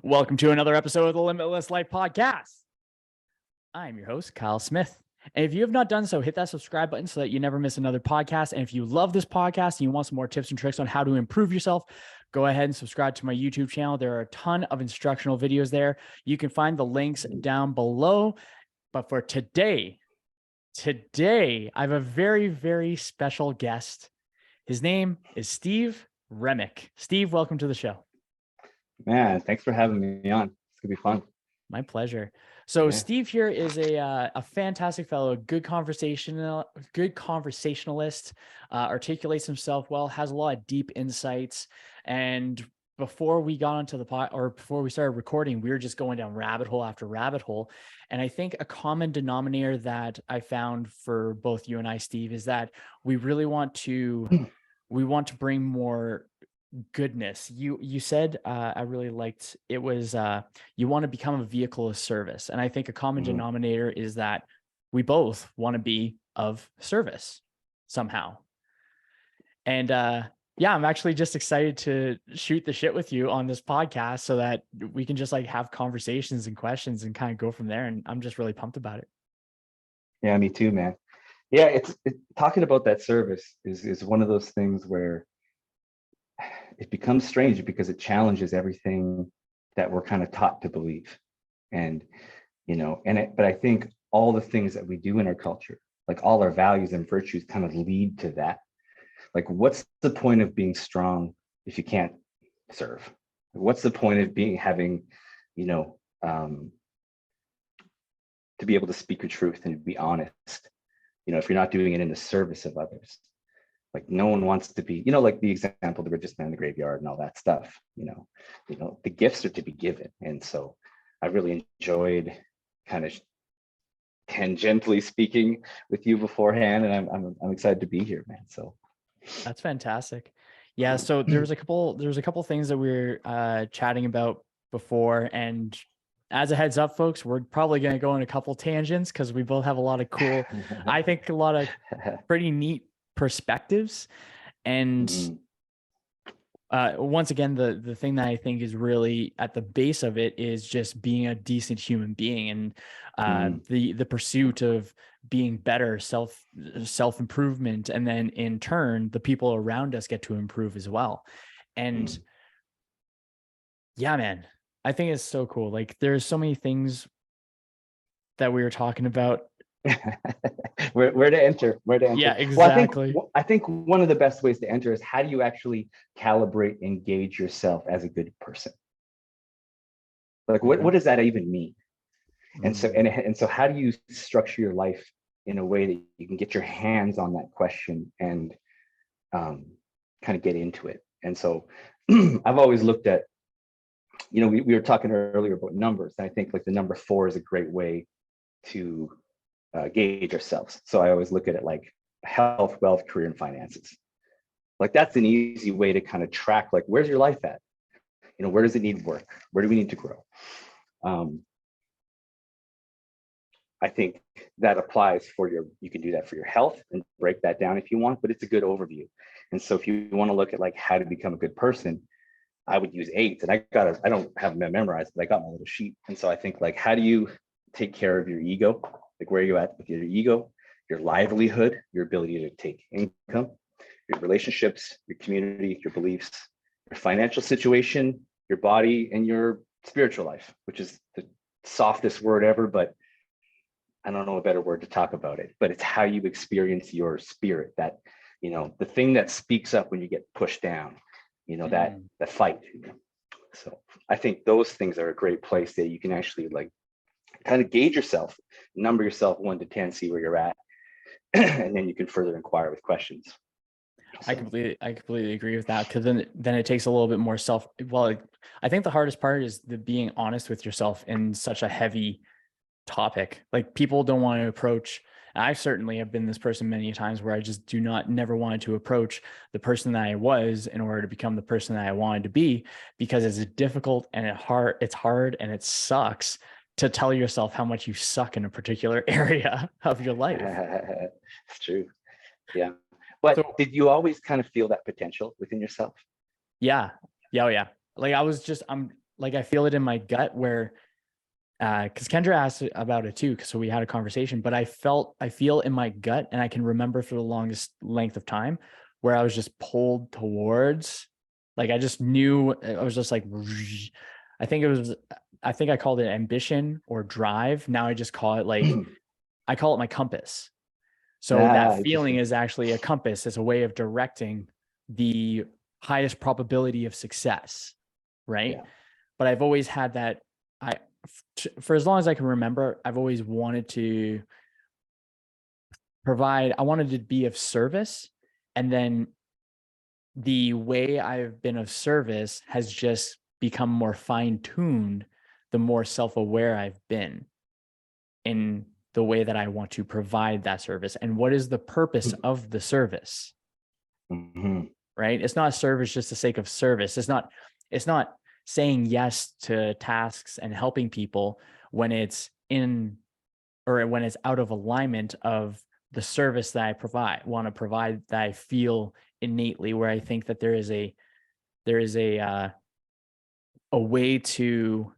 Welcome to another episode of the Limitless Life podcast. I'm your host, Kyle Smith. And if you have not done so, hit that subscribe button so that you never miss another podcast. And if you love this podcast and you want some more tips and tricks on how to improve yourself, go ahead and subscribe to my YouTube channel. There are a ton of instructional videos there. You can find the links down below. But for today, I have a very, very special guest. His name is Steve Roemmich. Steve, welcome to the show. Man, thanks for having me on. It's gonna be fun. My pleasure. So Steve here is a fantastic fellow, good conversationalist, articulates himself well, has a lot of deep insights. And before we got onto the before we started recording, we were just going down rabbit hole after rabbit hole. And I think a common denominator that I found for both you and I, Steve, is that we really want to bring more goodness. You said, I really liked it, was you want to become a vehicle of service. And I think a common denominator is that we both want to be of service somehow. And I'm actually just excited to shoot the shit with you on this podcast so that we can just like have conversations and questions and kind of go from there. And I'm just really pumped about it. Yeah, me too, man. Yeah, talking about that service is one of those things where it becomes strange because it challenges everything that we're kind of taught to believe. And, but I think all the things that we do in our culture, like all our values and virtues kind of lead to that. Like, what's the point of being strong if you can't serve? What's the point of having, to be able to speak your truth and be honest, if you're not doing it in the service of others? Like, no one wants to be, like the example, the richest man in the graveyard and all that stuff, the gifts are to be given. And so I really enjoyed kind of tangentially speaking with you beforehand, and I'm excited to be here, man. So that's fantastic. Yeah. So there's a couple things that we were chatting about before, and as a heads up, folks, we're probably going to go on a couple tangents because we both have a lot of cool, I think a lot of pretty neat perspectives. And once again, the thing that I think is really at the base of it is just being a decent human being, and the pursuit of being better, self-improvement, and then in turn the people around us get to improve as well. And yeah, man, I think it's so cool. Like, there's so many things that we were talking about. where to enter. Yeah, exactly. Well, I think one of the best ways to enter is, how do you actually calibrate and gauge yourself as a good person? Like, what does that even mean? And so how do you structure your life in a way that you can get your hands on that question and kind of get into it? And so I've always looked at, we were talking earlier about numbers, and I think like the number 4 is a great way to gauge ourselves. So I always look at it like health, wealth, career, and finances. Like, that's an easy way to kind of track, like, where's your life at? Where does it need work? Where do we need to grow? I think that applies you can do that for your health and break that down if you want, but it's a good overview. And so if you want to look at like how to become a good person, I would use 8. And I don't have them memorized, but I got my little sheet. And so I think, like, how do you take care of your ego? Like, where are you at with your ego, your livelihood, your ability to take income, your relationships, your community, your beliefs, your financial situation, your body, and your spiritual life, which is the softest word ever, but I don't know a better word to talk about it. But it's how you experience your spirit, that, the thing that speaks up when you get pushed down, that fight. So I think those things are a great place that you can actually like kind of gauge yourself, number yourself 1 to 10, see where you're at, and then you can further inquire with questions. So. I completely agree with that, because then it takes a little bit more I think the hardest part is the being honest with yourself in such a heavy topic. Like, people don't want to approach, I certainly have been this person many times where I just never wanted to approach the person that I was in order to become the person that I wanted to be, because it's difficult and it's hard and it sucks to tell yourself how much you suck in a particular area of your life. It's true. Yeah. But so, did you always kind of feel that potential within yourself? Yeah. Like, I'm like I feel it in my gut where, because Kendra asked about it too, so we had a conversation, but I feel in my gut, and I can remember for the longest length of time where I was just pulled towards, like I just knew, I was just like, I think it was, I think I called it ambition or drive. Now I just call it like, I call it my compass. So that feeling Interesting. is actually a compass. It's a way of directing the highest probability of success, right? Yeah. But I've always had that. I, for as long as I can remember, I've always wanted to provide. I wanted to be of service, and then the way I've been of service has just become more fine-tuned the more self-aware I've been in the way that I want to provide that service. And what is the purpose of the service? Mm-hmm. Right? It's not service just the sake of service. It's not saying yes to tasks and helping people when it's in, or when it's out of alignment of the service that I want to provide, that I feel innately, where I think that there is a way to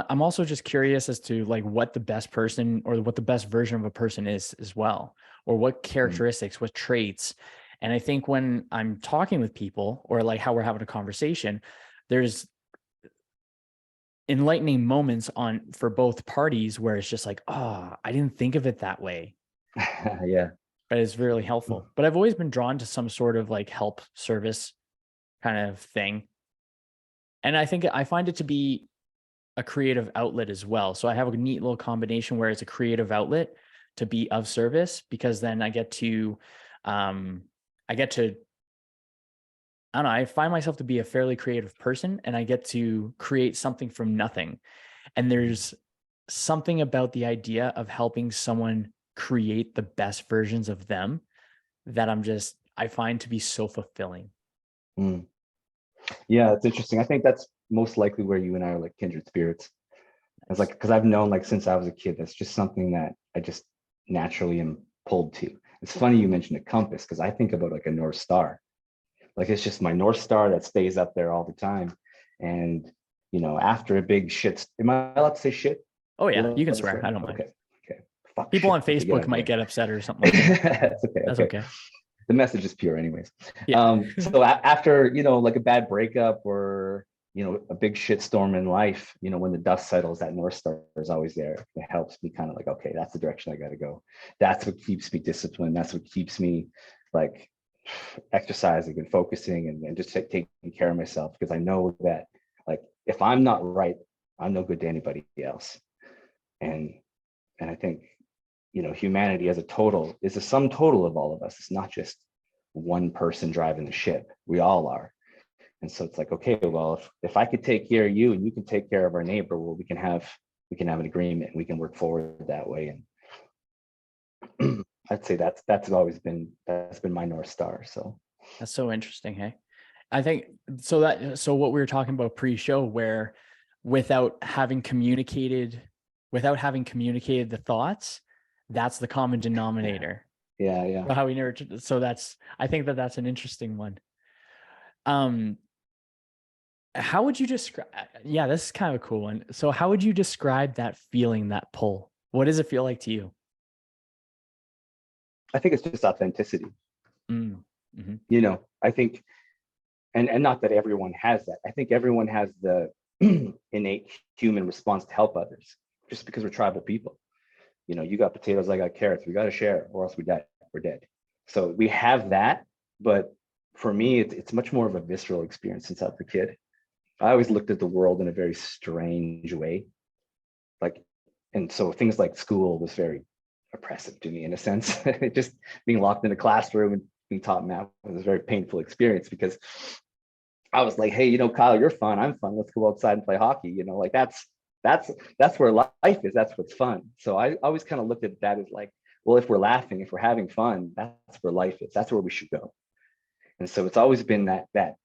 I'm also just curious as to like what the best person or what the best version of a person is as well, or what characteristics, what traits. And I think when I'm talking with people, or like how we're having a conversation, there's enlightening moments on for both parties where it's just like, oh, I didn't think of it that way. Yeah. But it's really helpful. But I've always been drawn to some sort of like help service kind of thing. And I think I find it to be a creative outlet as well. So I have a neat little combination where it's a creative outlet to be of service, because then um, I get to, I don't know, I find myself to be a fairly creative person, and I get to create something from nothing. And there's something about the idea of helping someone create the best versions of them that I find to be so fulfilling. Mm. Yeah, it's interesting. I think that's most likely where you and I are like kindred spirits. It's like, because I've known like since I was a kid, that's just something that I just naturally am pulled to. It's funny you mentioned a compass, because I think about like a North Star. Like it's just my North Star that stays up there all the time. And after a big shit, am I allowed to say shit? Oh You yeah, allowed you can to swear. swear? I don't mind. Okay. Okay. Fuck People on shit. Okay, get Facebook out of might here. get upset or something like that. That's okay. That's Okay. okay. The message is pure anyways. Yeah. So after like a bad breakup, or a big shit storm in life, when the dust settles, that North Star is always there. It helps me kind of like, okay, that's the direction I got to go. That's what keeps me disciplined. That's what keeps me like exercising and focusing, and just taking care of myself, because I know that like if I'm not right, I'm no good to anybody else. And I think humanity as a total is a sum total of all of us. It's not just one person driving the ship. We all are. And so it's like, okay, well, if I could take care of you and you can take care of our neighbor, well, we can have an agreement, and we can work forward that way. And I'd say that's been my North Star. So That's so interesting. Hey, I think so what we were talking about pre-show, where without having communicated, the thoughts, that's the common denominator. yeah. How we never, so I think that's an interesting one. Um, how would you describe, yeah, this is kind of a cool one. So how would you describe that feeling, that pull? What does it feel like to you? I think it's just authenticity. Mm, mhm. I think, and not that everyone has that. I think everyone has the innate human response to help others, just because we're tribal people. You got potatoes, I got carrots. We got to share, or else we're dead. So we have that. But for me, it's much more of a visceral experience since I was a kid. I always looked at the world in a very strange way. Like, and so things like school was very oppressive to me in a sense. Just being locked in a classroom and being taught math was a very painful experience, because I was like, hey, Kyle, you're fun. I'm fun. Let's go outside and play hockey. Like that's where life is. That's what's fun. So I always kind of looked at that as like, well, if we're laughing, if we're having fun, that's where life is. That's where we should go. And so it's always been that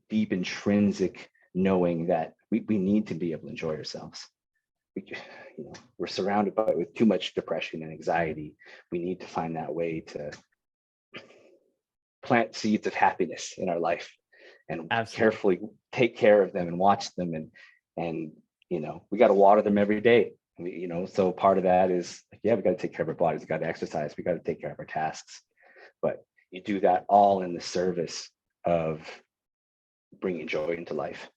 deep intrinsic knowing that we need to be able to enjoy ourselves. We're surrounded with too much depression and anxiety. We need to find that way to plant seeds of happiness in our life. and Absolutely. carefully take care of them and watch them. And we got to water them every day. So part of that is like, yeah, we got to take care of our bodies. We got to exercise. We got to take care of our tasks. But you do that all in the service of bringing joy into life.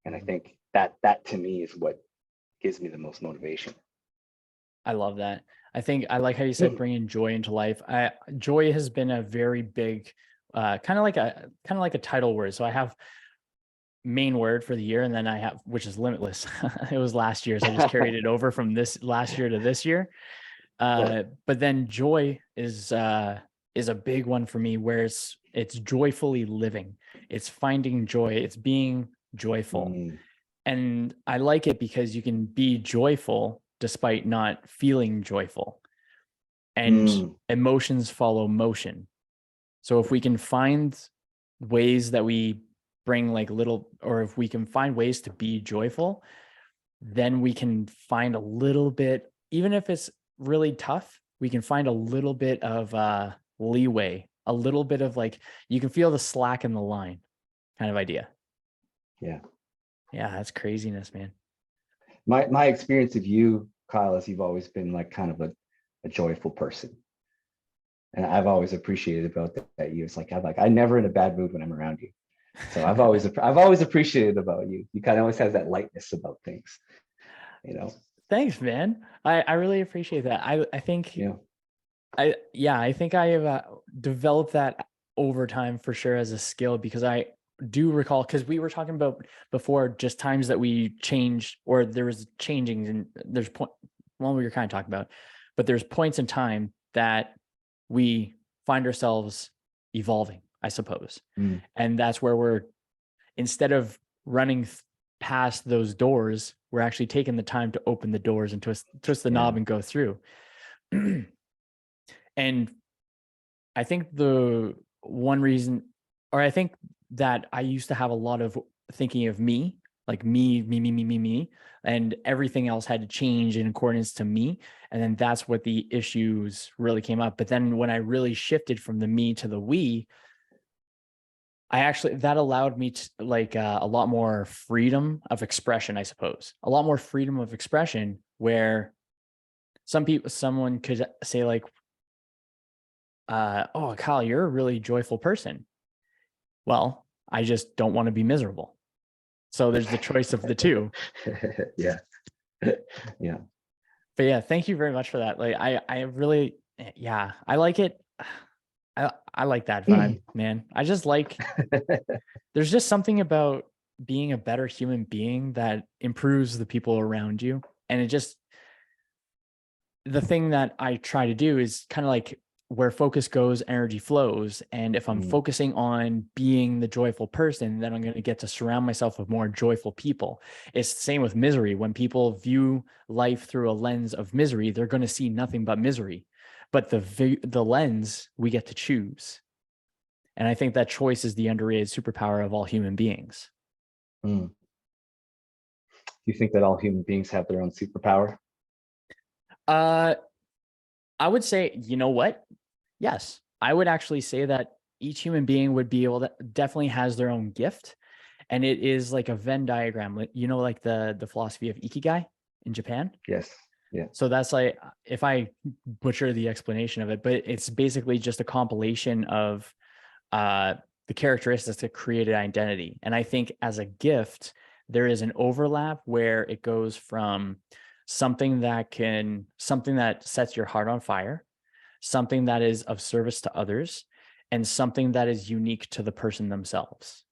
And I think that to me is what gives me the most motivation. I love that. I think I like how you said bringing joy into life. Joy has been a very big, kind of like a title word. So I have main word for the year, and then I have, which is limitless. It was last year, so I just carried it over from this last year to this year. Sure. But then joy is a big one for me, where it's joyfully living. It's finding joy. It's being joyful. Mm, And I like it because you can be joyful despite not feeling joyful. And mm, emotions follow motion. So if we can find ways that we bring like little, or if we can find ways to be joyful, then we can find a little bit, even if it's really tough, we can find a little bit of leeway, a little bit of like, you can feel the slack in the line kind of idea. yeah. Yeah, that's craziness, man. My experience of you, Kyle, is you've always been like kind of a joyful person. And I've always appreciated about that you. It's like I'm never in a bad mood when I'm around you. So I've always appreciated about you. You kind of always have that lightness about things, you know. Thanks, man. I really appreciate that. I think Yeah. I think I have developed that over time for sure as a skill, because I do recall, because we were talking about before just times that we changed, or there was changing, and there's point, well, we were kind of talking about, but there's points in time that we find ourselves evolving, I suppose. Mm, And that's where we're, instead of running past those doors, we're actually taking the time to open the doors and twist the knob yeah. and go through. And I think the one reason, or I think that I used to have a lot of thinking of me, like me, and everything else had to change in accordance to me. And then that's what the issues really came up. But then when I really shifted from the me to the we, that allowed me to like a lot more freedom of expression, I suppose, a lot more freedom of expression, where someone could say like, oh, Kyle, you're a really joyful person. Well, I just don't want to be miserable. So there's the choice of the two. Yeah. Yeah. But yeah, thank you very much for that. Like, I really, yeah, I like it. I like that vibe, man. I just like, there's just something about being a better human being that improves the people around you. And it just, the thing that I try to do is kind of like, where focus goes, energy flows. And if I'm Mm, focusing on being the joyful person, then I'm going to get to surround myself with more joyful people. It's the same with misery. When people view life through a lens of misery, they're going to see nothing but misery. But the lens we get to choose. And I think that choice is the underrated superpower of all human beings. mm. Do you think that all human beings have their own superpower? Uh, I would say, you know what? Yes, I would actually say that each human being would be able to, definitely has their own gift, and it is like a Venn diagram. You know, like the philosophy of Ikigai in Japan. Yes. Yeah. So that's like, if I butcher the explanation of it, but it's basically just a compilation of uh, the characteristics that created identity. And I think as a gift, there is an overlap where it goes from something that sets your heart on fire, something that is of service to others, and something that is unique to the person themselves.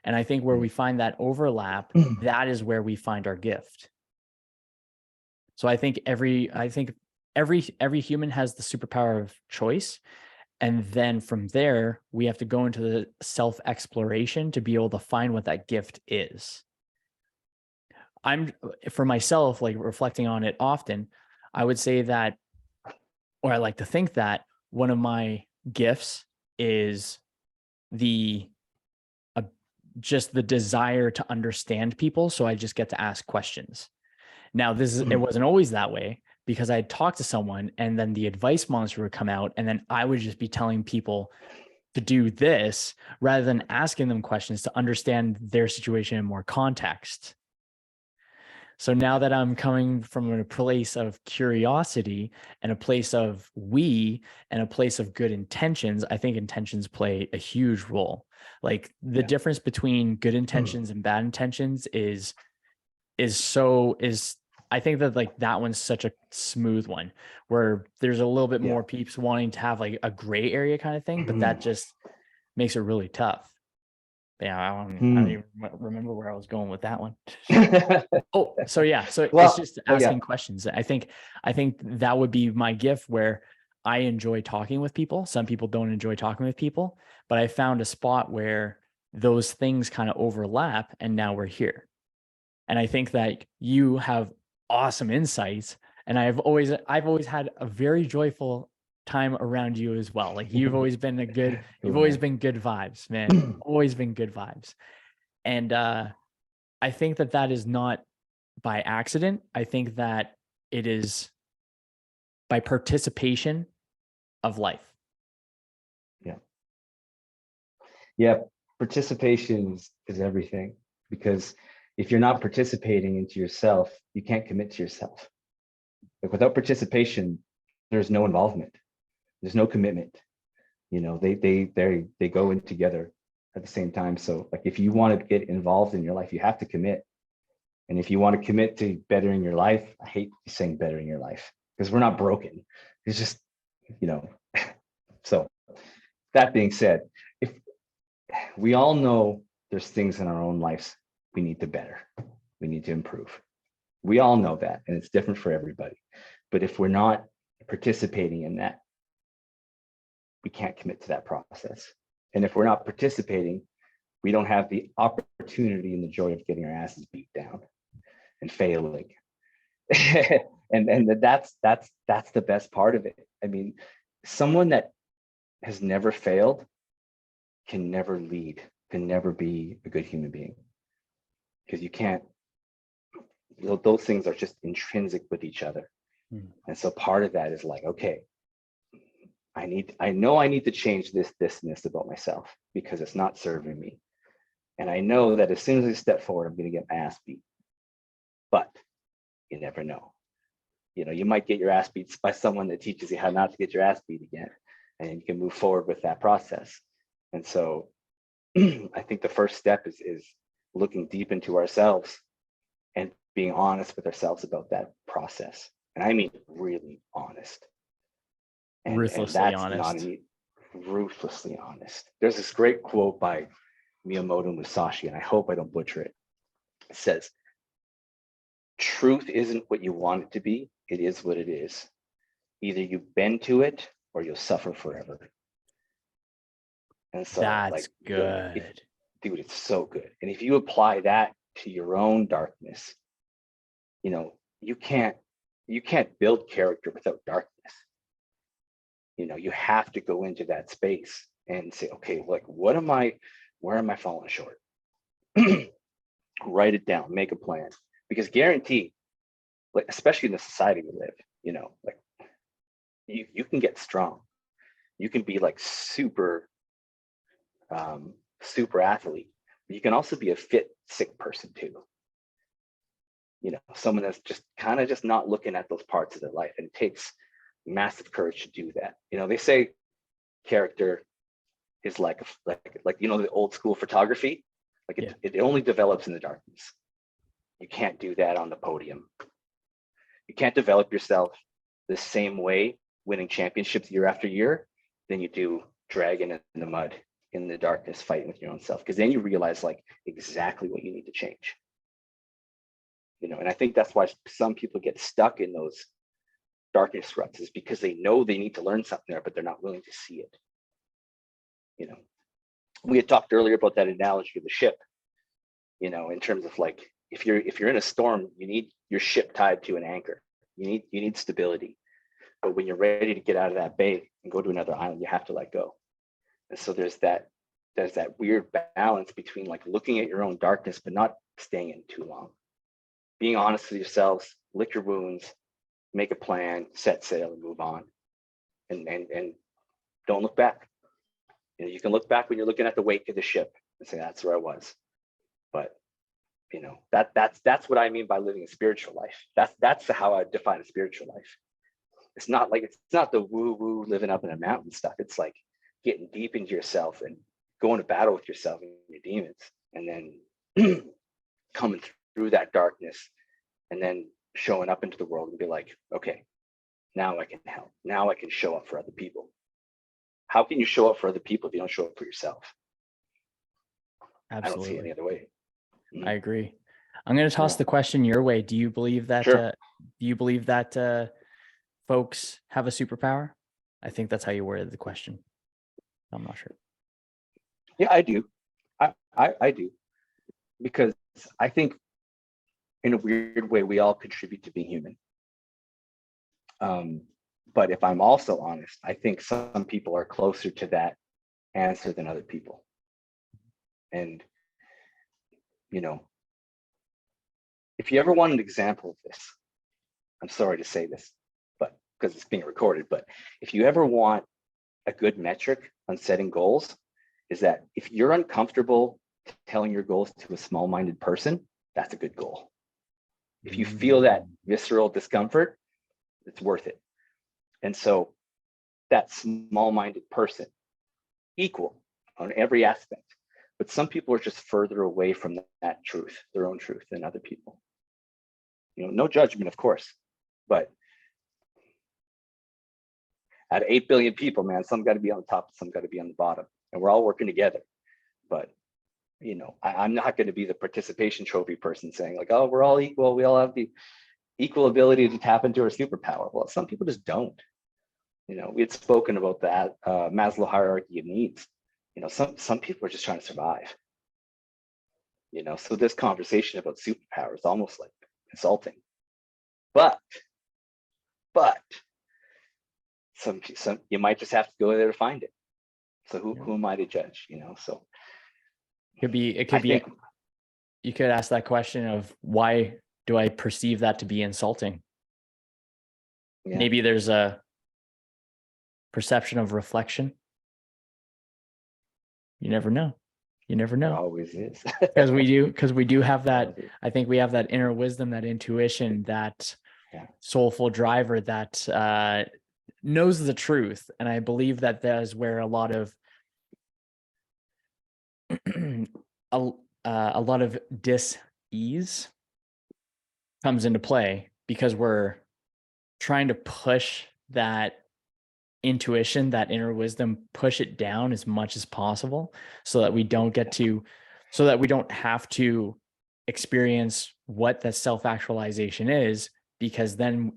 And I think where we find that overlap, Mm. that is where we find our gift. So I think every human has the superpower of choice. And then from there, we have to go into the self-exploration to be able to find what that gift is. For myself, like reflecting on it often, I would say that, or I like to think that one of my gifts is the uh, just the desire to understand people. So I just get to ask questions. Now, it Mm. wasn't always that way, because I'd talk to someone and then the advice monster would come out, and then I would just be telling people to do this rather than asking them questions to understand their situation in more context. So now that I'm coming from a place of curiosity and a place of we and a place of good intentions, I think intentions play a huge role. Like the Yeah. difference between good intentions and bad intentions is I think that like that one's such a smooth one where there's a little bit Yeah. more peeps wanting to have like a gray area kind of thing, but that just makes it really tough. Yeah, I don't even remember where I was going with that one. Oh, so yeah, so it's Well, just oh yeah. asking questions. I think that would be my gift where I enjoy talking with people. Some people don't enjoy talking with people, but I found a spot where those things kind of overlap and now we're here. And I think that you have awesome insights and I've always had a very joyful time around you as well. Like you've Cool, always man. been good vibes, man. Always been good vibes. And I think that that is not by accident. I think that it is by participation of life. Yeah. Yeah. Participation is everything, because if you're not participating into yourself, you can't commit to yourself. Like without participation, there's no involvement. There's no commitment. They go in together at the same time. So like if you want to get involved in your life, you have to commit. And if you want to commit to bettering your life, I hate saying bettering your life because we're not broken. It's just, you know, so that being said, if we all know there's things in our own lives we need to better, we need to improve. We all know that, and it's different for everybody. But if we're not participating in that, we can't commit to that process. And if we're not participating, we don't have the opportunity and the joy of getting our asses beat down and failing. and that's the best part of it. I mean, someone that has never failed can never lead, can never be a good human being, because you can't, those things are just intrinsic with each other. And so part of that is like, okay, I know I need to change this and this about myself because it's not serving me. And I know that as soon as I step forward, I'm going to get my ass beat. But you never know. You might get your ass beat by someone that teaches you how not to get your ass beat again, and you can move forward with that process. And so I think the first step is looking deep into ourselves and being honest with ourselves about that process. And I mean really honest. And Ruthlessly that's not honest. ruthlessly honest. There's this great quote by Miyamoto Musashi, and I hope I don't butcher it. It says, "Truth isn't what you want it to be, it is what it is. Either you bend to it or you'll suffer forever." And so, That's like, good. dude, it's so good. And if you apply that to your own darkness, you can't build character without darkness. You have to go into that space and say, okay, like, where am I falling short? Write it down, make a plan, because guarantee, like, especially in the society we live, like, you can get strong, you can be like super athlete, but you can also be a fit sick person too. Someone that's just kind of just not looking at those parts of their life, and it takes massive courage to do that. They say character is like the old school photography, like it only develops in the darkness. You can't do that on the podium. You can't develop yourself the same way winning championships year after year than you do dragging in the mud in the darkness, fighting with your own self, because then you realize like exactly what you need to change. And I think that's why some people get stuck in those darkness ruts, is because they know they need to learn something there, but they're not willing to see it. We had talked earlier about that analogy of the ship, in terms of like, if you're in a storm, you need your ship tied to an anchor. You need stability. But when you're ready to get out of that bay and go to another island, you have to let go. And so there's that weird balance between like looking at your own darkness, but not staying in too long. Being honest with yourselves, lick your wounds, make a plan, set sail, and move on. And don't look back. You know, you can look back when you're looking at the wake of the ship and say, that's where I was. But you know, that's what I mean by living a spiritual life. That's how I define a spiritual life. It's not the woo-woo living up in a mountain stuff. It's like getting deep into yourself and going to battle with yourself and your demons, and then coming through that darkness, and then showing up into the world and be like, okay, now I can help. Now I can show up for other people. How can you show up for other people if you don't show up for yourself? I don't see any Absolutely. other way. I agree. I'm going to toss the question your way. Do you believe that, Sure. folks have a superpower? I think that's how you worded the question. I'm not sure. Yeah, I do. I do. Because I think in a weird way, we all contribute to being human. But if I'm also honest, I think some people are closer to that answer than other people. And, you know, if you ever want an example of this, I'm sorry to say this, but because it's being recorded, but if you ever want a good metric on setting goals, is that if you're uncomfortable telling your goals to a small-minded person, that's a good goal. If you feel that visceral discomfort, it's worth it. And so that small-minded person, equal on every aspect, but some people are just further away from that truth, their own truth, than other people. You know, no judgment, of course, but out of 8 billion people, man, some got to be on the top, some got to be on the bottom, and we're all working together. But you know, I'm not going to be the participation trophy person saying like, oh, we're all equal, we all have the equal ability to tap into our superpower. Well, some people just don't. You know, we had spoken about that Maslow hierarchy of needs. You know, some people are just trying to survive. You know, so this conversation about superpower is almost like insulting. But some you might just have to go there to find it. So who am I to judge? You know, so You could ask that question of, why do I perceive that to be insulting? Yeah. Maybe there's a perception of reflection. You never know. You never know. There always is. because we do have that. I think we have that inner wisdom, that intuition, that soulful driver that knows the truth. And I believe that is where a lot of a lot of dis-ease comes into play, because we're trying to push that intuition, that inner wisdom, push it down as much as possible, so that we don't have to experience what that self-actualization is, because then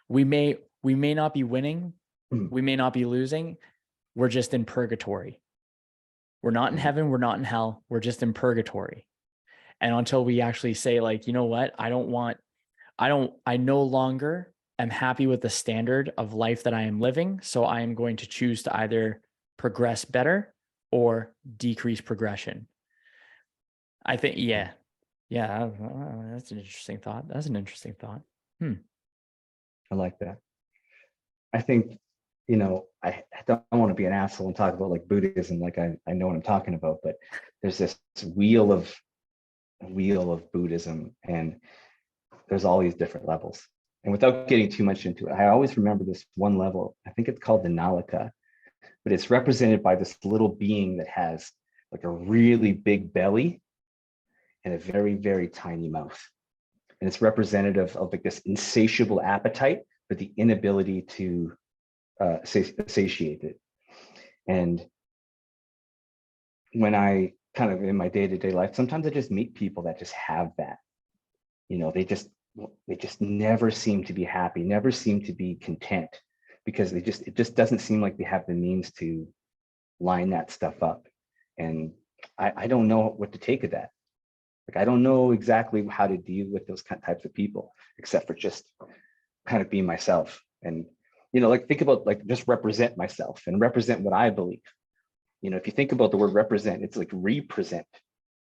we may not be winning, we may not be losing, we're just in purgatory. We're not in heaven, we're not in hell, we're just in purgatory. And until we actually say like, you know what, I no longer am happy with the standard of life that I am living, so I am going to choose to either progress better or decrease progression. I think, that's an interesting thought. I like that. I think, you know, I don't want to be an asshole and talk about like Buddhism, like I know what I'm talking about, but there's this wheel of Buddhism, and there's all these different levels. And without getting too much into it, I always remember this one level. I think it's called the Nalika, but it's represented by this little being that has like a really big belly and a very, very tiny mouth. And it's representative of like this insatiable appetite, but the inability to satiate it. And when I kind of in my day-to-day life, sometimes I just meet people that just have that. You know, they just never seem to be happy, never seem to be content, because it just doesn't seem like they have the means to line that stuff up. And I don't know what to take of that. Like, I don't know exactly how to deal with those types of people, except for just kind of being myself. And, you know, like think about like just represent myself and represent what I believe. You know, if you think about the word represent, it's like represent.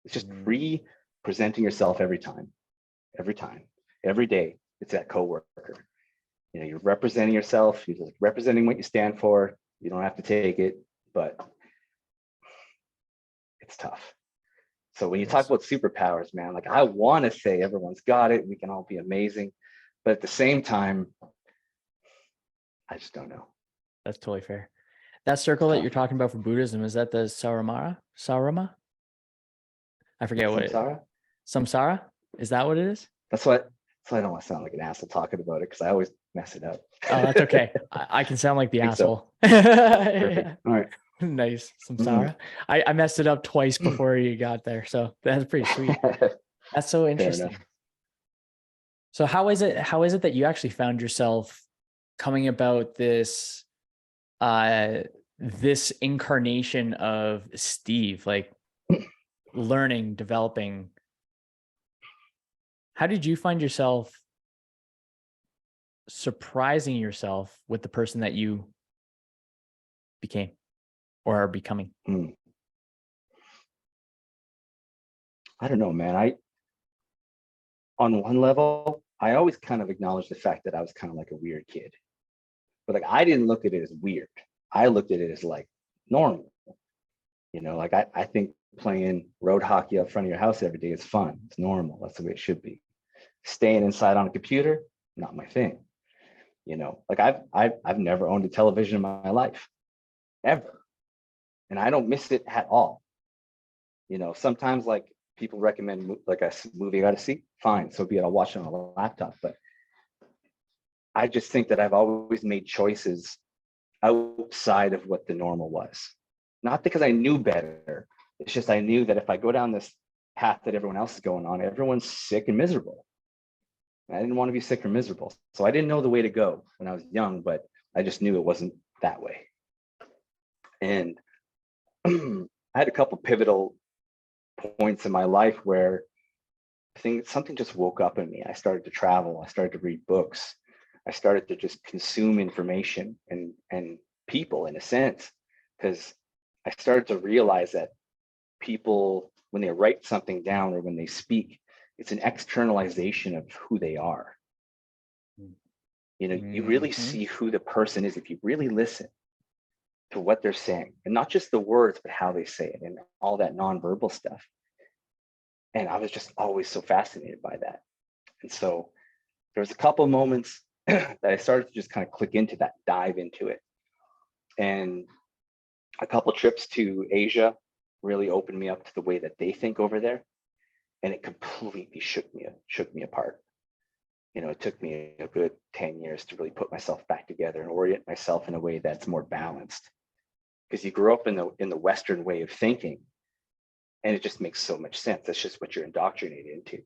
It's just representing yourself every time, every day. It's that coworker. You know, you're representing yourself. You're like representing what you stand for. You don't have to take it, but it's tough. So when you It talk is. about superpowers, man, like I want to say everyone's got it, we can all be amazing, but at the same time, I just don't know. That's totally fair. That It's circle that you're tough. talking about for Buddhism, is that the Sarama? I forget what it, Samsara. samsara? Is that what it is? That's why I don't want to sound like an asshole talking about it because I always mess it up. Oh, that's okay. I can sound like the I think so. asshole. Perfect. Yeah. All right. Nice. Mhm. Samsara. I messed it up twice before you got there. So that's pretty sweet. That's so Fair enough. interesting. So how is it that you actually found yourself coming about uh this incarnation of Steve, like learning, developing? How did you find yourself surprising yourself with the person that you became or are becoming? Mm. I don't know, man. I on one level, I always kind of acknowledge the fact that I was kind of like a weird kid. But like I didn't look at it as weird. I looked at it as like normal. Like I think playing road hockey up front of your house every day is fun. It's normal. That's the way it should be. Staying inside on a computer, not my thing. Like I've never owned a television in my life, ever. And I don't miss it at all. Sometimes like people recommend like a movie I got to see, fine, so be it. I'll watch it on a laptop. But I just think that I've always made choices outside of what the normal was. Not because I knew better. It's just I knew that if I go down this path that everyone else is going on, everyone's sick and miserable. And I didn't want to be sick or miserable. So I didn't know the way to go when I was young, but I just knew it wasn't that way. And I had a couple pivotal points in my life where something just woke up in me. I started to travel. I started to read books. I started to just consume information and people in a sense, because I started to realize that people, when they write something down or when they speak, it's an externalization of who they are. You really Mhm. see who the person is if you really listen to what they're saying, and not just the words, but how they say it and all that nonverbal stuff. And I was just always so fascinated by that. And so there was a couple of moments that I started to just kind of click into that, dive into it. And a couple of trips to Asia really opened me up to the way that they think over there. And it completely shook me apart. It took me a good 10 years to really put myself back together and orient myself in a way that's more balanced. Because you grew up in the Western way of thinking, and it just makes so much sense. That's just what you're indoctrinated into.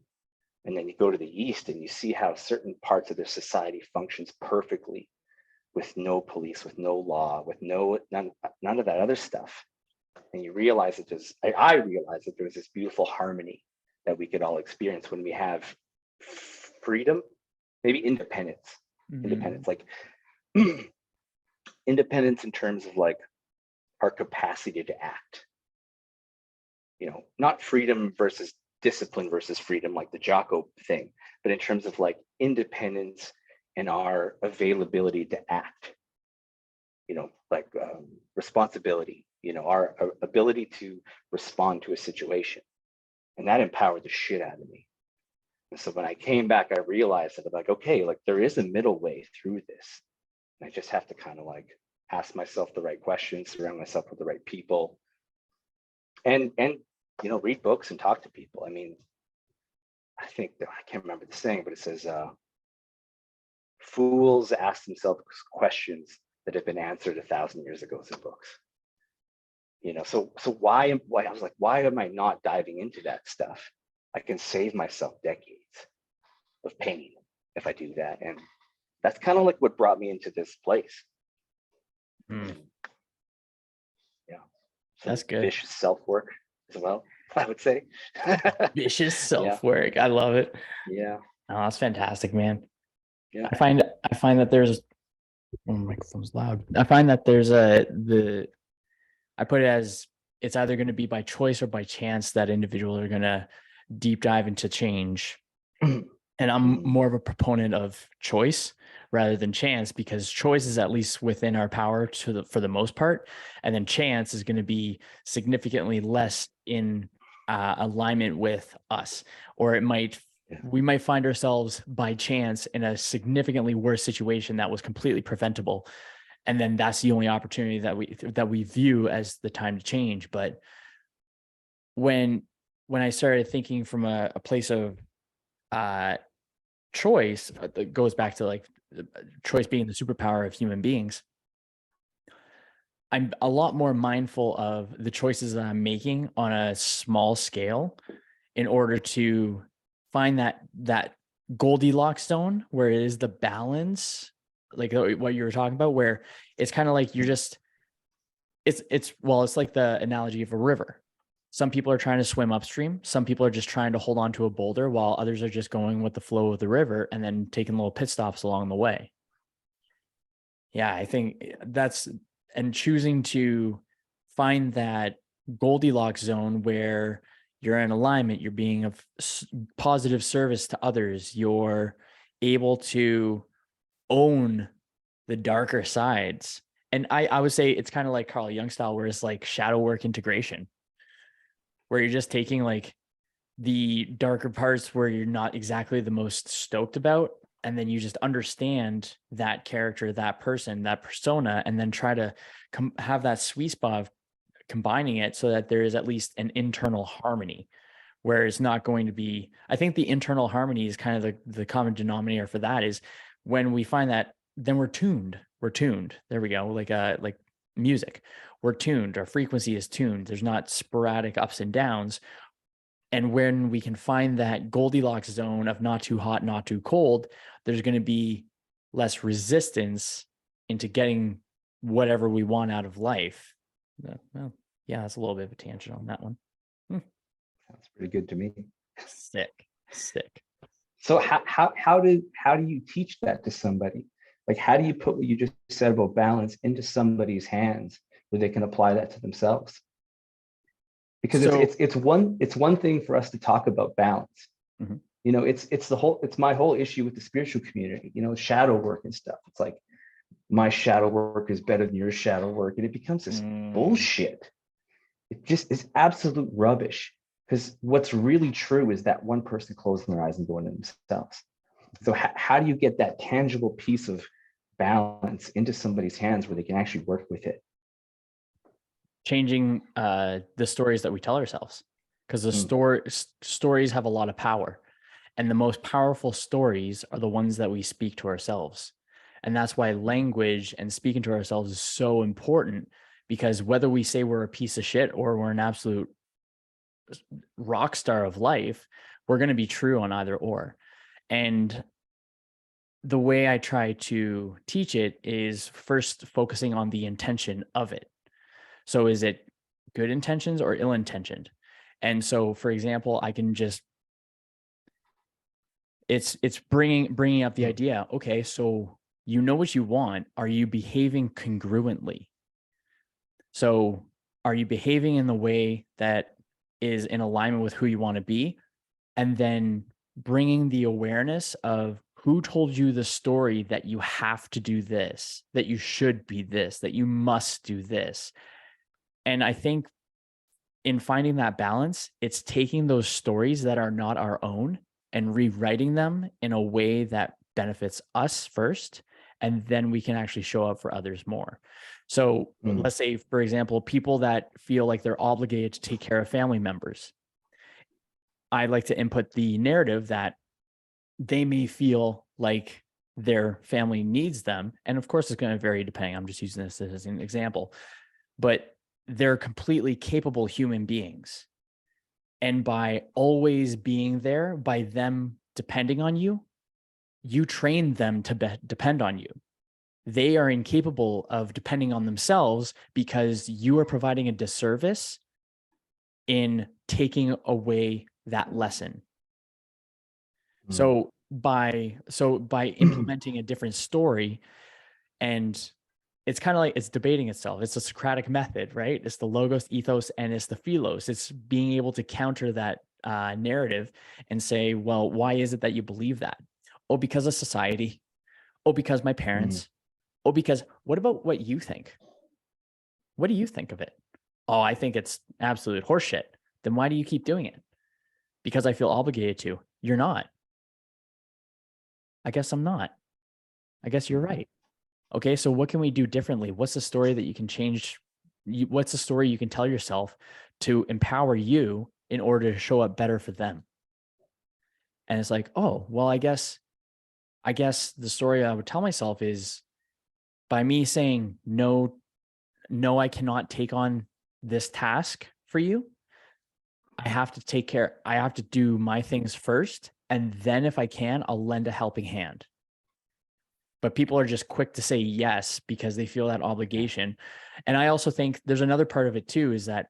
And then you go to the East and you see how certain parts of their society functions perfectly with no police, with no law, with none of that other stuff. And you realize that I realized that there's this beautiful harmony that we could all experience when we have freedom, maybe independence. Mhm. Independence, like independence in terms of like our capacity to act. Not freedom versus discipline versus freedom, like the Jocko thing, but in terms of like independence and our availability to act, like responsibility, our ability to respond to a situation. And that empowered the shit out of me. And so when I came back, I realized that I'm like, okay, like there is a middle way through this. And I just have to kind of like ask myself the right questions, surround myself with the right people, and read books and talk to people. I mean, I think that I can't remember the saying, but it says, "Fools ask themselves questions that have been answered 1,000 years ago in books." So why I was like, why am I not diving into that stuff? I can save myself decades of pain if I do that, and that's kind of like what brought me into this place. Mm. Yeah, That's some good. vicious self work as well, I would say. Vicious Yeah, self-work. I love it. yeah, Oh, that's fantastic, man. yeah. I find that there's oh, my microphone's loud. I find that there's I put it as it's either going to be by choice or by chance that individuals are going to deep dive into change. And I'm Mm, more of a proponent of choice rather than chance, because choice is at least within our power for the most part. And then chance is going to be significantly less in alignment with us, or yeah. we might find ourselves by chance in a significantly worse situation that was completely preventable. And then that's the only opportunity that we view as the time to change. But when, when I started thinking from a place of, uh, choice, that goes back to like choice being the superpower of human beings. I'm a lot more mindful of the choices that I'm making on a small scale in order to find that Goldilocks zone where it is the balance, like what you were talking about, where it's kind of like you're just it's like the analogy of a river. Some people are trying to swim upstream. Some people are just trying to hold on to a boulder, while others are just going with the flow of the river and then taking little pit stops along the way. Yeah, I think that's, and choosing to find that Goldilocks zone where you're in alignment, you're being of positive service to others, you're able to own the darker sides. And I would say it's kind of like Carl Jung style, where it's like shadow work integration, where you're just taking like the darker parts where you're not exactly the most stoked about, and then you just understand that character, that person, that persona, and then try to have that sweet spot of combining it so that there is at least an internal harmony, where it's not going to be, I think the internal harmony is kind of the common denominator for that, is when we find that, then we're tuned, there we go, like music, we're tuned, our frequency is tuned, there's not sporadic ups and downs. And when we can find that Goldilocks zone of not too hot, not too cold, there's going to be less resistance into getting whatever we want out of life. Well, yeah, that's a little bit of a tangent on that one. Hmm. Sounds pretty good to me. Sick, sick. So how do you teach that to somebody? Like, how do you put what you just said about balance into somebody's hands where they can apply that to themselves? Because it's So, it's it's one it's one thing for us to talk about balance. mhm. It's my whole issue with the spiritual community, shadow work and stuff. It's like my shadow work is better than your shadow work, and it becomes this Mm, bullshit. It just is absolute rubbish, because what's really true is that one person closing their eyes and going to themselves. So how do you get that tangible piece of balance into somebody's hands where they can actually work with it? changing the stories that we tell ourselves, because the Mm, stories have a lot of power. And the most powerful stories are the ones that we speak to ourselves. And that's why language and speaking to ourselves is so important, because whether we say we're a piece of shit or we're an absolute rock star of life, we're going to be true on either or. And the way I try to teach it is first focusing on the intention of it. So is it good intentions or ill intentioned? And so, for example, I can just, it's bringing up the mm, idea, okay, so you know what you want, are you behaving congruently? So are you behaving in the way that is in alignment with who you want to be? And then bringing the awareness of who told you the story that you have to do this, that you should be this, that you must do this. And I think in finding that balance, it's taking those stories that are not our own and rewriting them in a way that benefits us first. And then we can actually show up for others more. So mm, let's say, for example, people that feel like they're obligated to take care of family members. I like to input the narrative that they may feel like their family needs them. And of course, it's going to vary depending. I'm just using this as an example, but they're completely capable human beings. And by always being there, by them depending on you, you train them to depend on you. They are incapable of depending on themselves because you are providing a disservice in taking away that lesson. mm. So by implementing a different story, and it's kind of like it's debating itself. It's a Socratic method, right? It's the logos, ethos, and it's the philos. It's being able to counter that narrative and say, well, why is it that you believe that? Oh, because of society. Oh, because my Mm. parents. Oh, because what about what you think? What do you think of it? Oh, I think it's absolute horseshit. Then why do you keep doing it? Because I feel obligated to. You're not. I guess I'm not. I guess you're right. Okay, so what can we do differently? What's the story that you can change? What's the story you can tell yourself to empower you in order to show up better for them? And it's like, oh, well, I guess the story I would tell myself is by me saying no, no, I cannot take on this task for you. I have to do my things first. And then if I can, I'll lend a helping hand. But people are just quick to say yes because they feel that obligation. And I also think there's another part of it too, is that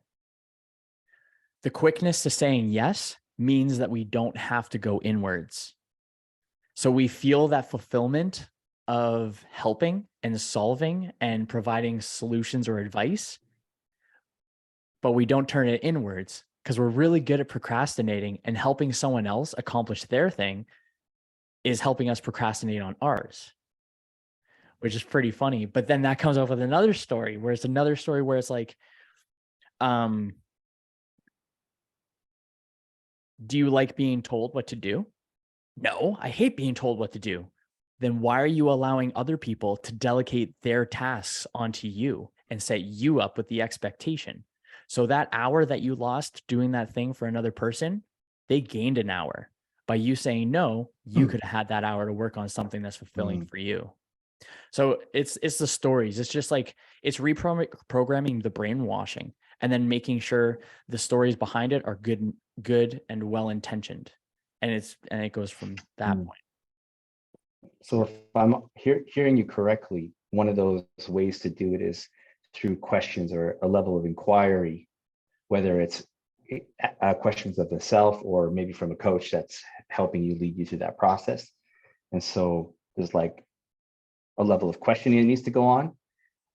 the quickness to saying yes means that we don't have to go inwards. So we feel that fulfillment of helping and solving and providing solutions or advice, but we don't turn it inwards because we're really good at procrastinating, and helping someone else accomplish their thing is helping us procrastinate on ours, which is pretty funny. But then that comes up with another story where it's like, um, do you like being told what to do? No, I hate being told what to do. Then why are you allowing other people to delegate their tasks onto you and set you up with the expectation? So that hour that you lost doing that thing for another person, they gained an hour. By you saying no, you Mm. could have had that hour to work on something that's fulfilling Mm. for you. So it's the stories. It's just like it's reprogramming the brainwashing and then making sure the stories behind it are good and well intentioned. And it goes from that Mm. point. So if I'm hearing you correctly, one of those ways to do it is through questions or a level of inquiry, whether it's questions of the self or maybe from a coach that's helping you lead you through that process. And so there's like a level of questioning that needs to go on.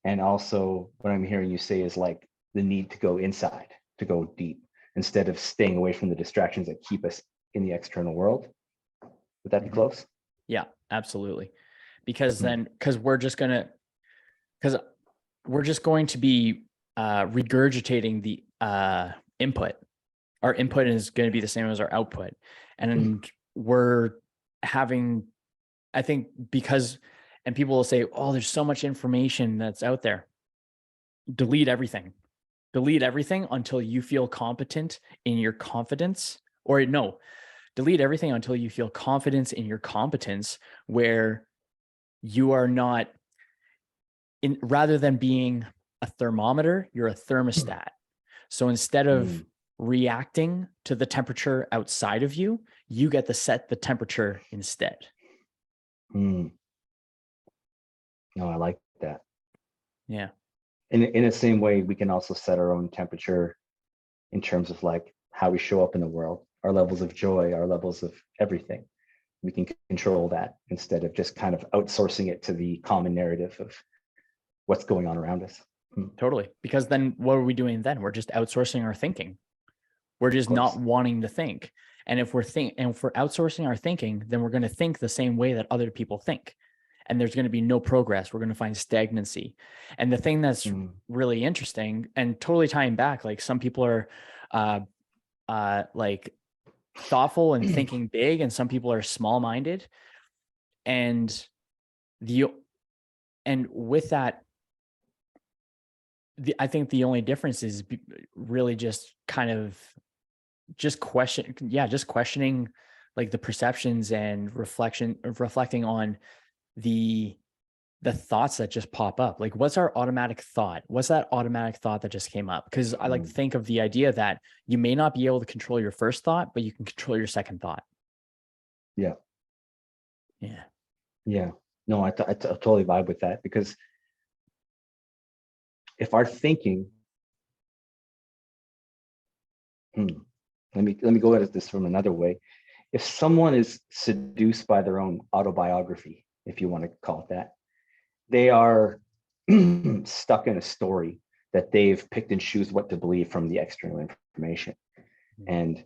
And also what I'm hearing you say is like the need to go inside, to go deep, instead of staying away from the distractions that keep us in the external world. Would that be Mhm. close? Yeah, absolutely. Because Mm. then, because we're just going to be regurgitating the input. Our input is going to be the same as our output. And we're having, I think, and people will say, oh, there's so much information that's out there. Delete everything. Delete everything until you feel competent in your confidence. Or no, delete everything until you feel confidence in your competence, where you are not rather than being a thermometer, you're a thermostat. So instead of Mm. reacting to the temperature outside of you, you get to set the temperature instead. Mm. No, I like that. Yeah, In the same way, we can also set our own temperature in terms of like how we show up in the world, our levels of joy, our levels of everything. We can control that instead of just kind of outsourcing it to the common narrative of what's going on around us. Mm. totally. Because then what are we doing then? We're just outsourcing our thinking. We're Of just not course. wanting to think. And if we're outsourcing our thinking, then we're going to think the same way that other people think. And there's going to be no progress. We're going to find stagnancy. And the thing that's Mm. really interesting and totally tying back, like some people are uh like thoughtful and thinking big, and some people are small minded. And the with that, I think the only difference is really just kind of just questioning like the perceptions and reflecting on the thoughts that just pop up. Like, what's our automatic thought? What's that automatic thought that just came up? Because I like to Mm. think of the idea that you may not be able to control your first thought, but you can control your second thought. Yeah. Yeah. Yeah. No, I totally vibe with that, because if our thinking, hmm, let me go at this from another way. If someone is seduced by their own autobiography, if you want to call it that, they are stuck in a story that they've picked and choose what to believe from the external information. Mhm. And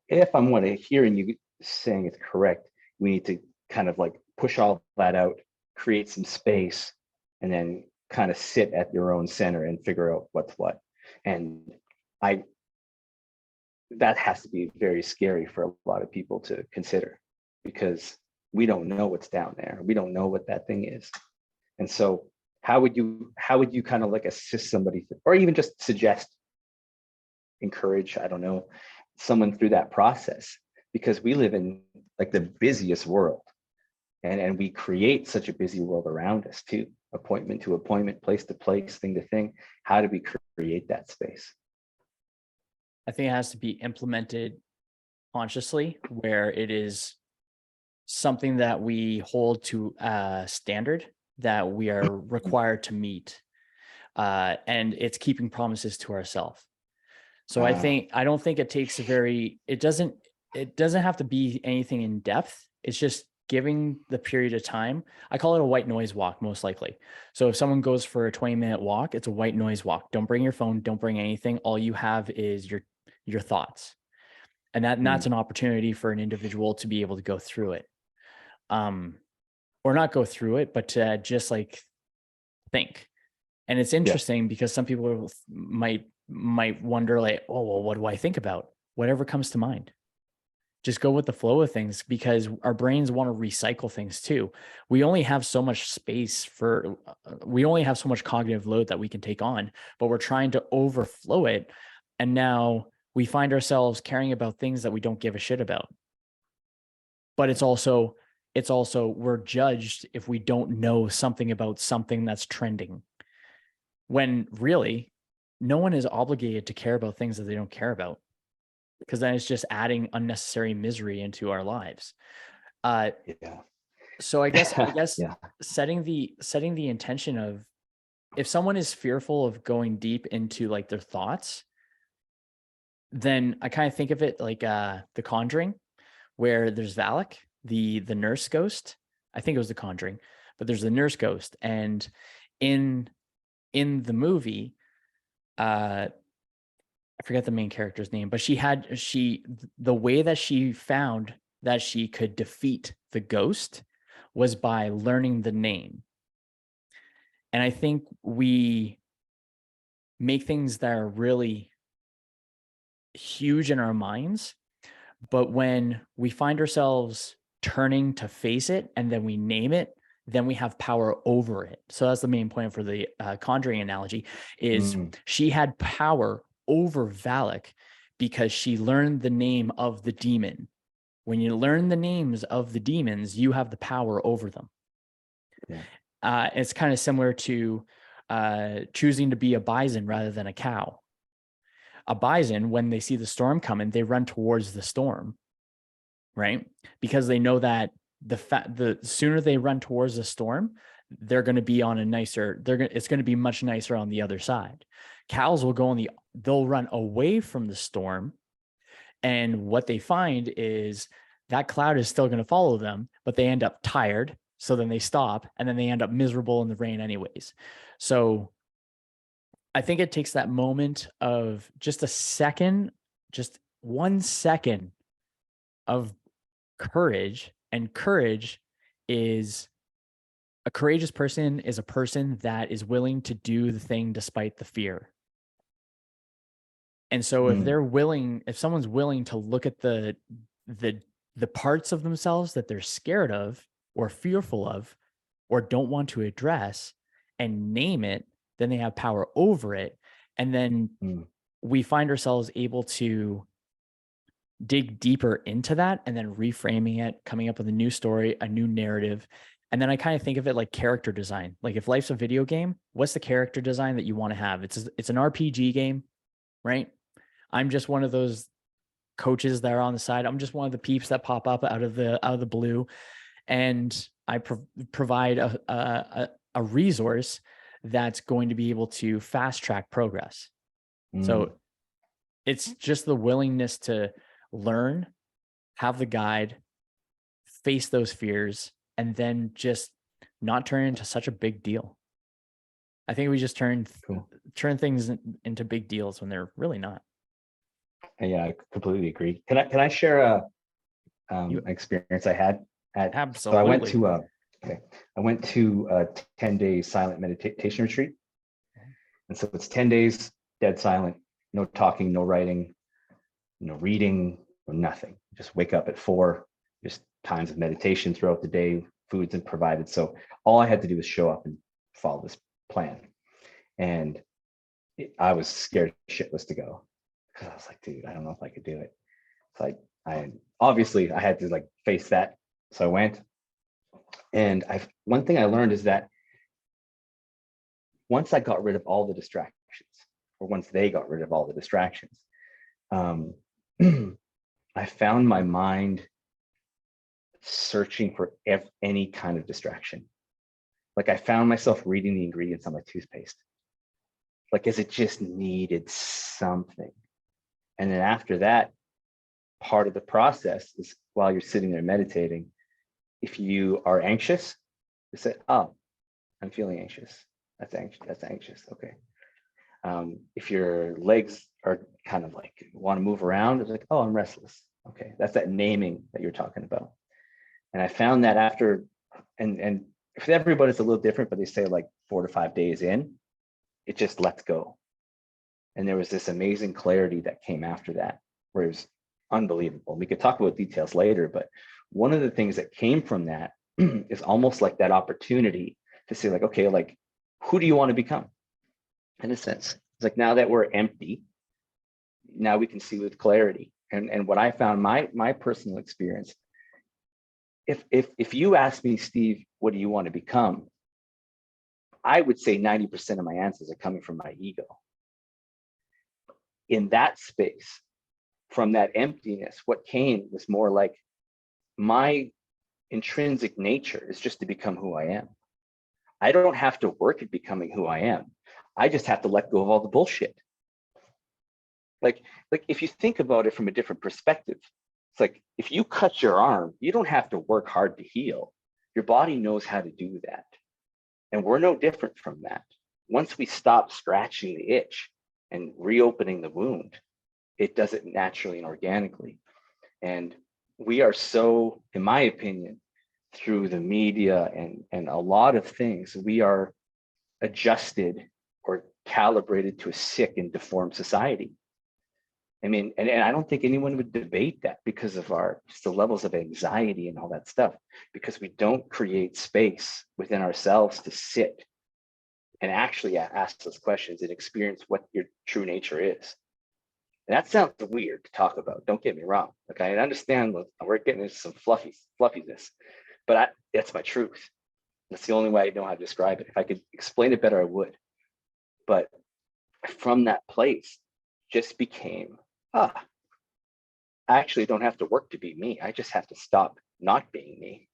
if I'm what I'm hearing you saying is correct, we need to kind of like push all that out, create some space, and then kind of sit at your own center and figure out what's what. And I that has to be very scary for a lot of people to consider, because we don't know what's down there. We don't know what that thing is. And so how would you kind of like assist somebody, or even just suggest, encourage, I don't know, someone through that process? Because we live in like the busiest world, and we create such a busy world around us too, appointment to appointment, place to place, thing to thing. How do we create that space? I think it has to be implemented consciously, where it is something that we hold to a standard that we are required to meet. And it's keeping promises to ourselves. So I don't think it takes it doesn't have to be anything in depth. It's just giving the period of time. I call it a white noise walk, most likely. So if someone goes for a 20-minute walk, it's a white noise walk. Don't bring your phone, don't bring anything. All you have is your thoughts. And that's Mm, an opportunity for an individual to be able to go through it. Or not go through it, but to just like think. And it's yeah. interesting because some people might wonder like, oh, well, what do I think about? Whatever comes to mind. Just go with the flow of things, because our brains want to recycle things too. We only have so much we only have so much cognitive load that we can take on, but we're trying to overflow it. And now we find ourselves caring about things that we don't give a shit about. But it's also we're judged if we don't know something about something that's trending, when really no one is obligated to care about things that they don't care about, because then it's just adding unnecessary misery into our lives. Uh, Yeah. so I guess Yeah. setting the intention of, if someone is fearful of going deep into like their thoughts, then I kind of think of it like The Conjuring, where there's Valak, the nurse ghost. I think it was The Conjuring, but there's the nurse ghost, and in the movie, I forget the main character's name, but the way that she found that she could defeat the ghost was by learning the name. And I think we make things that are really huge in our minds, but when we find ourselves turning to face it and then we name it, then we have power over it. So that's the main point for the Conjuring analogy, is Mm, she had power over Valak because she learned the name of the demon. When you learn the names of the demons, you have the power over them. yeah. It's kind of similar to choosing to be a bison rather than a cow. A bison, when they see the storm coming, they run towards the storm, right? Because they know that the sooner they run towards the storm, they're going to be on a nicer, it's going to be much nicer on the other side. Cows will they'll run away from the storm. And what they find is that cloud is still going to follow them, but they end up tired. So then they stop, and then they end up miserable in the rain anyways. So I think it takes that moment of just a second, just 1 second of courage. And courage is a courageous person is a person that is willing to do the thing despite the fear. And so Mm, if someone's willing to look at the the parts of themselves that they're scared of or fearful of or don't want to address and name it, then they have power over it. And then mm, we find ourselves able to dig deeper into that and then reframing it, coming up with a new story, a new narrative. And then I kind of think of it like character design. Like if life's a video game, what's the character design that you want to have? It's an RPG game, right? I'm just one of those coaches that are on the side. I'm just one of the peeps that pop up out of the blue, and I provide a resource that's going to be able to fast track progress. mm. So it's just the willingness to learn, have the guide, face those fears, and then just not turn into such a big deal. I think we just turn Cool. things into big deals when they're really not. Yeah, I completely agree. Can I share a You experience I had at so absolutely. I went to a 10-day silent meditation retreat. And so it's 10 days dead silent, no talking, no writing, no reading, or nothing. Just wake up at 4, just times of meditation throughout the day, foods and provided. So all I had to do was show up and follow this plan. And I was scared shitless to go because I was like, dude, I don't know if I could do it. So I obviously I had to like face that. So I went, and one thing I learned is that once I got rid of all the distractions, or once they got rid of all the distractions, um, I found my mind searching for any kind of distraction. Like I found myself reading the ingredients on my toothpaste, like as it just needed something. And then after that, part of the process is while you're sitting there meditating, if you are anxious, you say, oh, I'm feeling anxious. That's anxious. That's anxious. Okay. If your legs are kind of like want to move around, it's like, oh, I'm restless. Okay. That's that naming that you're talking about. And I found that after, and for everybody, it's a little different, but they say like 4 to 5 days in, it just lets go. And there was this amazing clarity that came after that, where it was unbelievable. We could talk about details later, but one of the things that came from that is almost like that opportunity to say like, okay, like, who do you want to become? In a sense, it's like now that we're empty, now we can see with clarity. And what I found, my personal experience, if you ask me, Steve, what do you want to become? I would say 90% of my answers are coming from my ego. In that space, from that emptiness, what came was more like my intrinsic nature is just to become who I am. I don't have to work at becoming who I am. I just have to let go of all the bullshit. Like if you think about it from a different perspective, it's like if you cut your arm, you don't have to work hard to heal. Your body knows how to do that. And we're no different from that. Once we stop scratching the itch and reopening the wound, it does it naturally and organically. And we are so, in my opinion, through the media and a lot of things, we are adjusted or calibrated to a sick and deformed society. I mean, and I don't think anyone would debate that because of just the levels of anxiety and all that stuff, because we don't create space within ourselves to sit and actually ask those questions and experience what your true nature is. And that sounds weird to talk about. Don't get me wrong. Okay, I understand we're getting into some fluffiness, but that's my truth. That's the only way I know how to describe it. If I could explain it better, I would. But from that place, just became, I actually don't have to work to be me. I just have to stop not being me.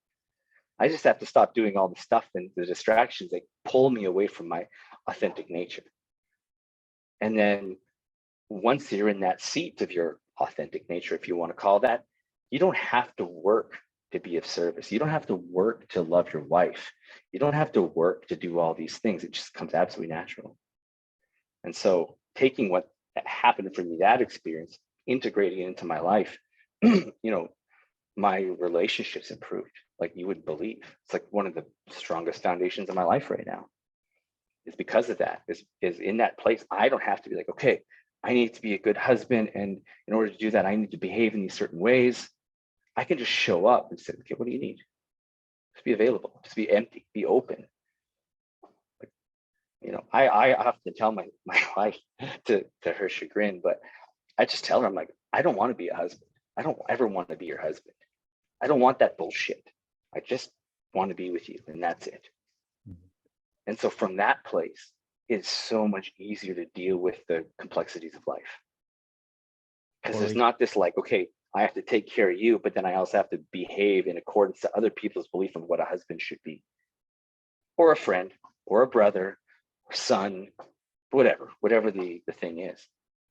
I just have to stop doing all the stuff and the distractions that pull me away from my authentic nature. And then once you're in that seat of your authentic nature, if you want to call that, you don't have to work to be of service. You don't have to work to love your wife. You don't have to work to do all these things. It just comes absolutely natural. And so taking what happened for me, that experience, integrating it into my life, my relationships improved like you wouldn't believe. It's like one of the strongest foundations of my life right now is because of that, is in that place. I don't have to be like, okay, I need to be a good husband. And in order to do that, I need to behave in these certain ways. I can just show up and say, okay, what do you need? Just be available, just be empty, be open. I often tell my wife to her chagrin, but I just tell her, I'm like, I don't want to be a husband. I don't ever want to be your husband. I don't want that bullshit. I just want to be with you, and that's it. Mm-hmm. And so from that place, it's so much easier to deal with the complexities of life. Because it's not this like, okay, I have to take care of you, but then I also have to behave in accordance to other people's belief of what a husband should be, or a friend, or a brother, or son, whatever the thing is.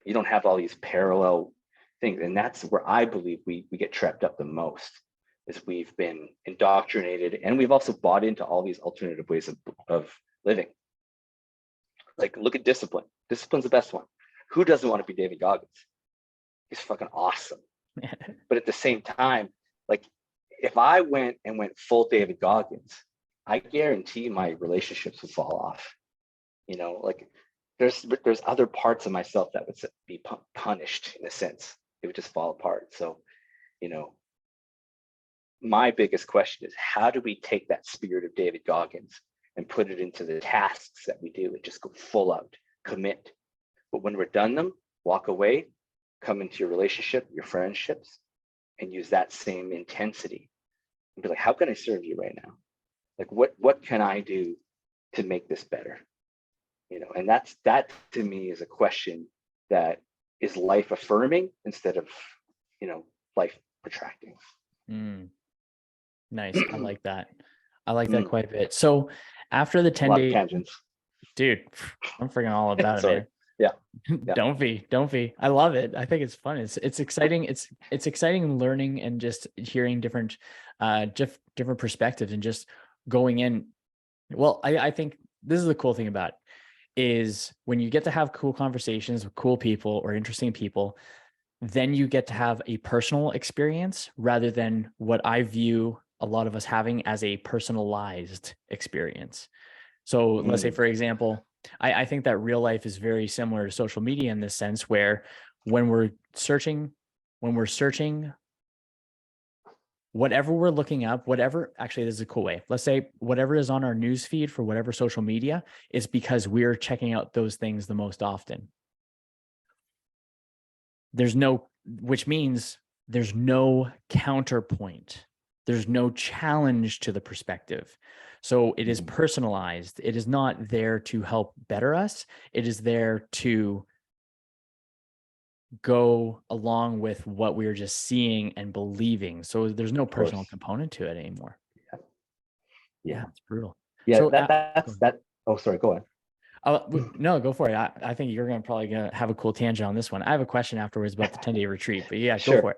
You don't have all these parallel things. And that's where I believe we get trapped up the most, is we've been indoctrinated, and we've also bought into all these alternative ways of living. Like, look at discipline. Discipline's the best one. Who doesn't want to be David Goggins? he's fucking awesome. But at the same time, like if I went full David Goggins, I guarantee my relationships would fall off. You know, like there's other parts of myself that would be punished in a sense. It would just fall apart. So, you know, my biggest question is, how do we take that spirit of David Goggins and put it into the tasks that we do and just go full out, commit. But when we're done them, walk away, come into your relationship, your friendships, and use that same intensity and be like, how can I serve you right now? Like, what can I do to make this better? You know, and that to me is a question that is life affirming instead of, you know, life protracting. Nice. I like that. I like that quite a bit. So after the 10-day tangents, dude, I'm freaking all about it, man. Yeah. Don't be. I love it. I think it's fun. It's exciting. It's exciting learning and just hearing different perspectives and just going in. Well, I think this is the cool thing about it, is when you get to have cool conversations with cool people or interesting people, then you get to have a personal experience rather than what I view a lot of us having as a personalized experience. So let's say, for example, I think that real life is very similar to social media in this sense, where when we're searching, whatever we're looking up, actually, this is a cool way. Let's say whatever is on our news feed for whatever social media is because we're checking out those things the most often. Which means there's no counterpoint. There's no challenge to the perspective. So it is personalized. It is not there to help better us. It is there to go along with what we're just seeing and believing. So there's no personal component to it anymore. Yeah, it's brutal. Yeah, so that's that. Oh, sorry, go on. No, go for it. I think you're probably going to have a cool tangent on this one. I have a question afterwards about the 10-day retreat, but yeah, sure. Go for it.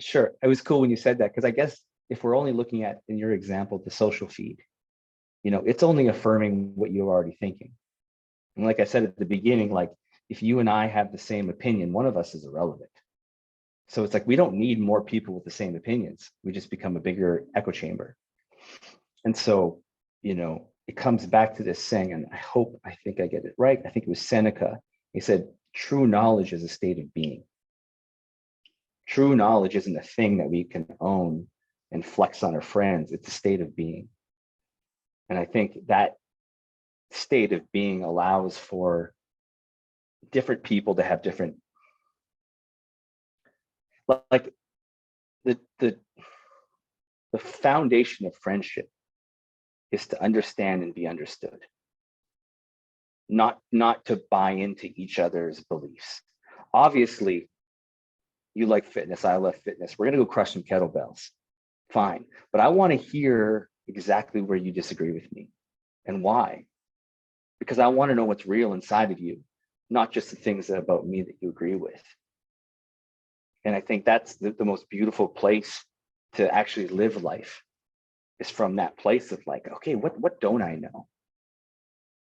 Sure. It was cool when you said that, because I guess if we're only looking at, in your example, the social feed, you know, it's only affirming what you're already thinking. And like I said at the beginning, like if you and I have the same opinion, one of us is irrelevant. So it's like, we don't need more people with the same opinions. We just become a bigger echo chamber. And so, you know, it comes back to this saying, and I think I get it right. I think it was Seneca. He said, true knowledge is a state of being. True knowledge isn't a thing that we can own and flex on our friends. It's a state of being. And I think that state of being allows for different people to have different, like the foundation of friendship is to understand and be understood, not to buy into each other's beliefs. Obviously, you like fitness, I love fitness. We're going to go crush some kettlebells. Fine. But I want to hear exactly where you disagree with me and why. Because I want to know what's real inside of you, not just the things about me that you agree with. And I think that's the most beautiful place to actually live life, is from that place of like, okay, what don't I know?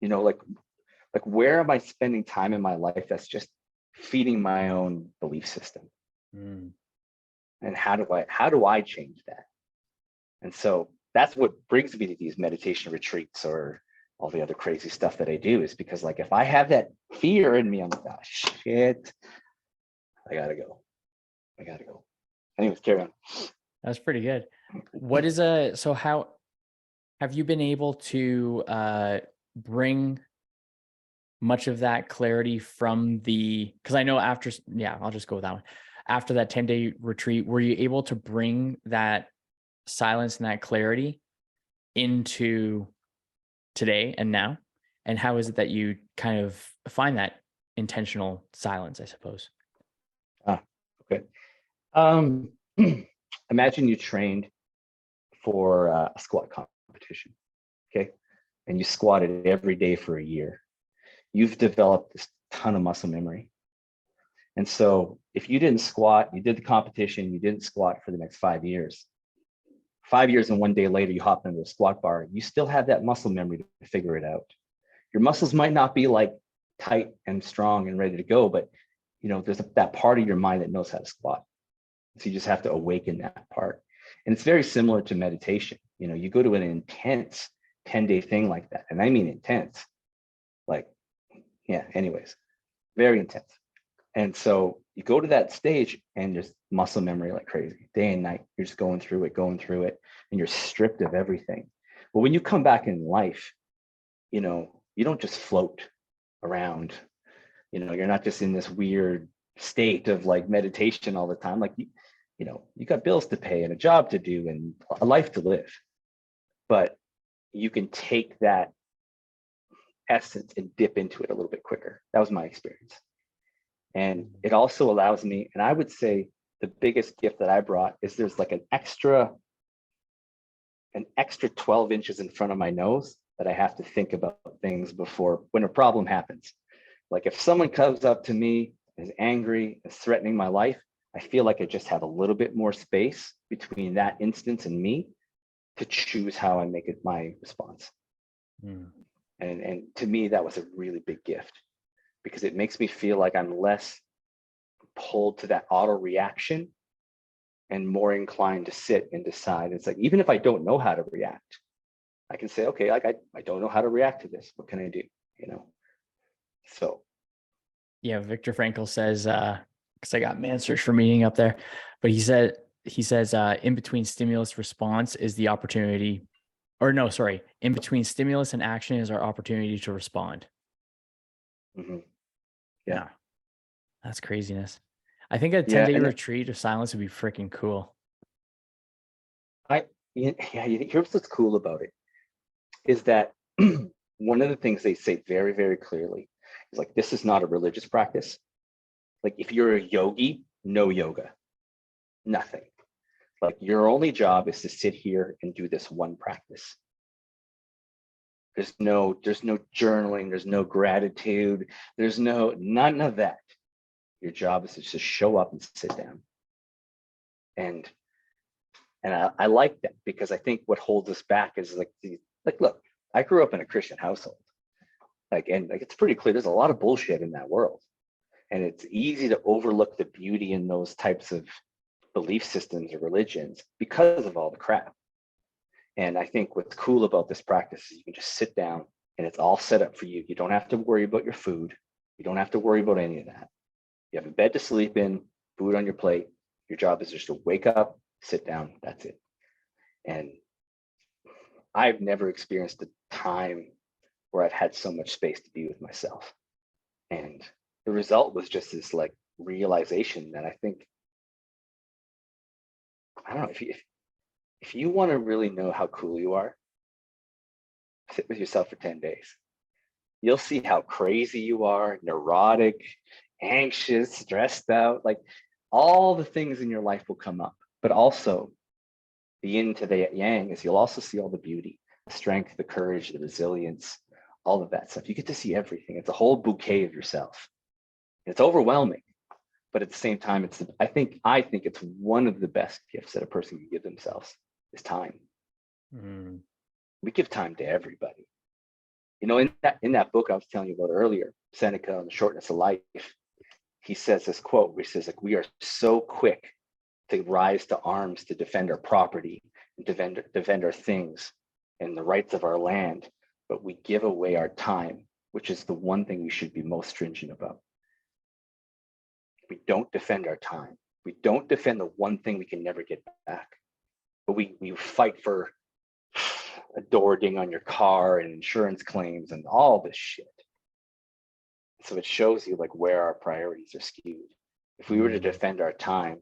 You know, like where am I spending time in my life that's just feeding my own belief system? And how do I change that? And so that's what brings me to these meditation retreats or all the other crazy stuff that I do, is because, like, if I have that fear in me, I'm like, oh shit, I gotta go. Anyways, carry on. That's pretty good. So how have you been able to bring much of that clarity from because I know I'll just go with that one. After that 10-day retreat, were you able to bring that silence and that clarity into today and now? And how is it that you kind of find that intentional silence, I suppose? Okay. Imagine you trained for a squat competition, okay? And you squatted every day for a year. You've developed this ton of muscle memory. And so if you didn't squat, you did the competition, you didn't squat for the next 5 years. 5 years and 1 day later, you hop into a squat bar, you still have that muscle memory to figure it out. Your muscles might not be like tight and strong and ready to go, but there's that part of your mind that knows how to squat. So you just have to awaken that part. And it's very similar to meditation. You go to an intense 10-day thing like that. And I mean intense, like, yeah, anyways, very intense. And so you go to that stage and just muscle memory like crazy, day and night. You're just going through it, and you're stripped of everything. But when you come back in life, you don't just float around. You're not just in this weird state of like meditation all the time. Like you got bills to pay and a job to do and a life to live. But you can take that essence and dip into it a little bit quicker. That was my experience. And it also allows me, and I would say the biggest gift that I brought is there's like an extra 12 inches in front of my nose that I have to think about things before when a problem happens. Like if someone comes up to me, is angry, is threatening my life, I feel like I just have a little bit more space between that instance and me to choose how I make it my response. And to me, that was a really big gift, because it makes me feel like I'm less pulled to that auto reaction and more inclined to sit and decide. It's like, even if I don't know how to react, I can say, okay, like I don't know how to react to this. What can I do? So. Yeah, Viktor Frankl says, because I got man search for meeting up there, but he says, in between stimulus response is the opportunity, or no, sorry, in between stimulus and action is our opportunity to respond. Mm-hmm. Yeah, that's craziness. I think a 10-day retreat of silence would be freaking cool. Here's what's cool about it is that one of the things they say very, very clearly is like, this is not a religious practice. Like if you're a yogi, no yoga, nothing. Like your only job is to sit here and do this one practice. There's no journaling, there's no gratitude, there's none of that. Your job is to just show up and sit down. And I like that, because I think what holds us back is look, I grew up in a Christian household. And it's pretty clear there's a lot of bullshit in that world. And it's easy to overlook the beauty in those types of belief systems or religions because of all the crap. And I think what's cool about this practice is you can just sit down and it's all set up for you. You don't have to worry about your food. You don't have to worry about any of that. You have a bed to sleep in, food on your plate. Your job is just to wake up, sit down, that's it. And I've never experienced a time where I've had so much space to be with myself. And the result was just this like realization that I think, I don't know, if you want to really know how cool you are, sit with yourself for 10 days. You'll see how crazy you are, neurotic, anxious, stressed out, like all the things in your life will come up. But also the yin to the yang is you'll also see all the beauty, the strength, the courage, the resilience, all of that stuff. You get to see everything. It's a whole bouquet of yourself. It's overwhelming, but at the same time, I think it's one of the best gifts that a person can give themselves is time. We give time to everybody. In that book I was telling you about earlier, Seneca and the Shortness of Life, he says this quote where he says, like, we are so quick to rise to arms to defend our property and defend our things and the rights of our land, but we give away our time, which is the one thing we should be most stringent about. We don't defend our time. We don't defend the one thing we can never get back. But we fight for a door ding on your car and insurance claims and all this shit. So it shows you like where our priorities are skewed. If we were to defend our time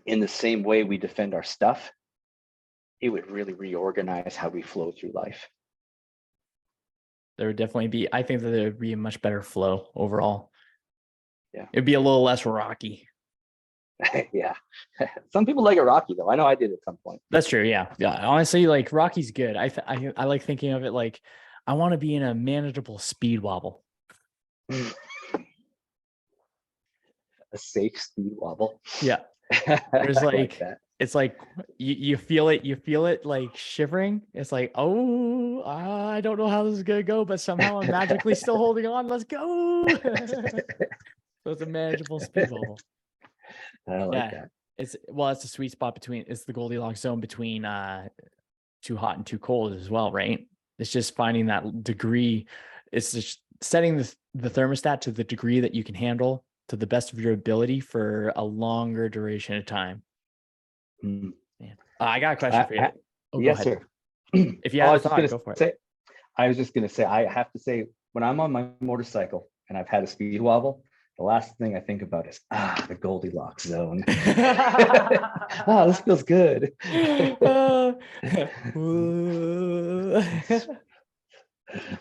in the same way we defend our stuff, it would really reorganize how we flow through life. There would definitely be, I think that there would be a much better flow overall. Yeah. It'd be a little less rocky. Yeah. Some people like it rocky though. I know I did at some point. That's true. Yeah. Yeah. Honestly, like Rocky's good. I like thinking of it like I want to be in a manageable speed wobble. A safe speed wobble. Yeah. There's like that. It's like you feel it like shivering. It's like, oh, I don't know how this is gonna go, but somehow I'm magically still holding on. Let's go. So it's a manageable speed bubble. I like Yeah. that. It's the sweet spot between, it's the Goldilocks zone between too hot and too cold as well, right? It's just finding that degree. It's just setting the thermostat to the degree that you can handle to the best of your ability for a longer duration of time. Mm. Man. I got a question for you. Oh, go Yes, ahead. sir. If you Oh, had a thought, go for it. I was just gonna say, I have to say, when I'm on my motorcycle and I've had a speed wobble, the last thing I think about is the Goldilocks zone. This feels good.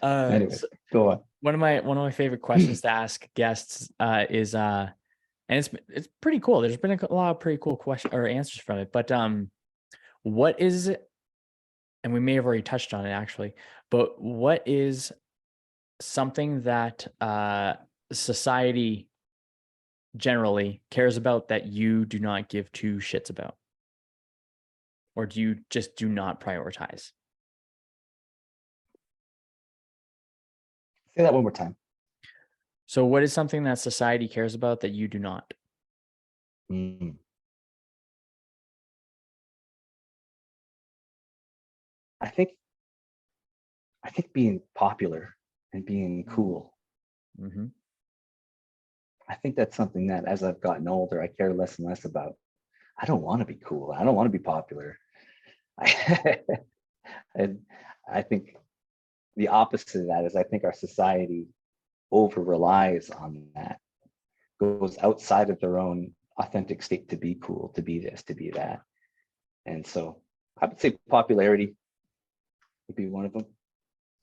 Anyways, So go on. one of my favorite questions to ask guests is and it's pretty cool. There's been a lot of pretty cool questions or answers from it, but what is, and we may have already touched on it actually, but what is something that society generally cares about that you do not give two shits about, or do you just do not prioritize? Say that one more time. So what is something that society cares about that you do not? Mm. I think being popular and being cool. Mm-hmm. I think that's something that as I've gotten older, I care less and less about. I don't want to be cool. I don't want to be popular. And I think the opposite of that is I think our society over relies on that, goes outside of their own authentic state to be cool, to be this, to be that. And so I would say popularity would be one of them.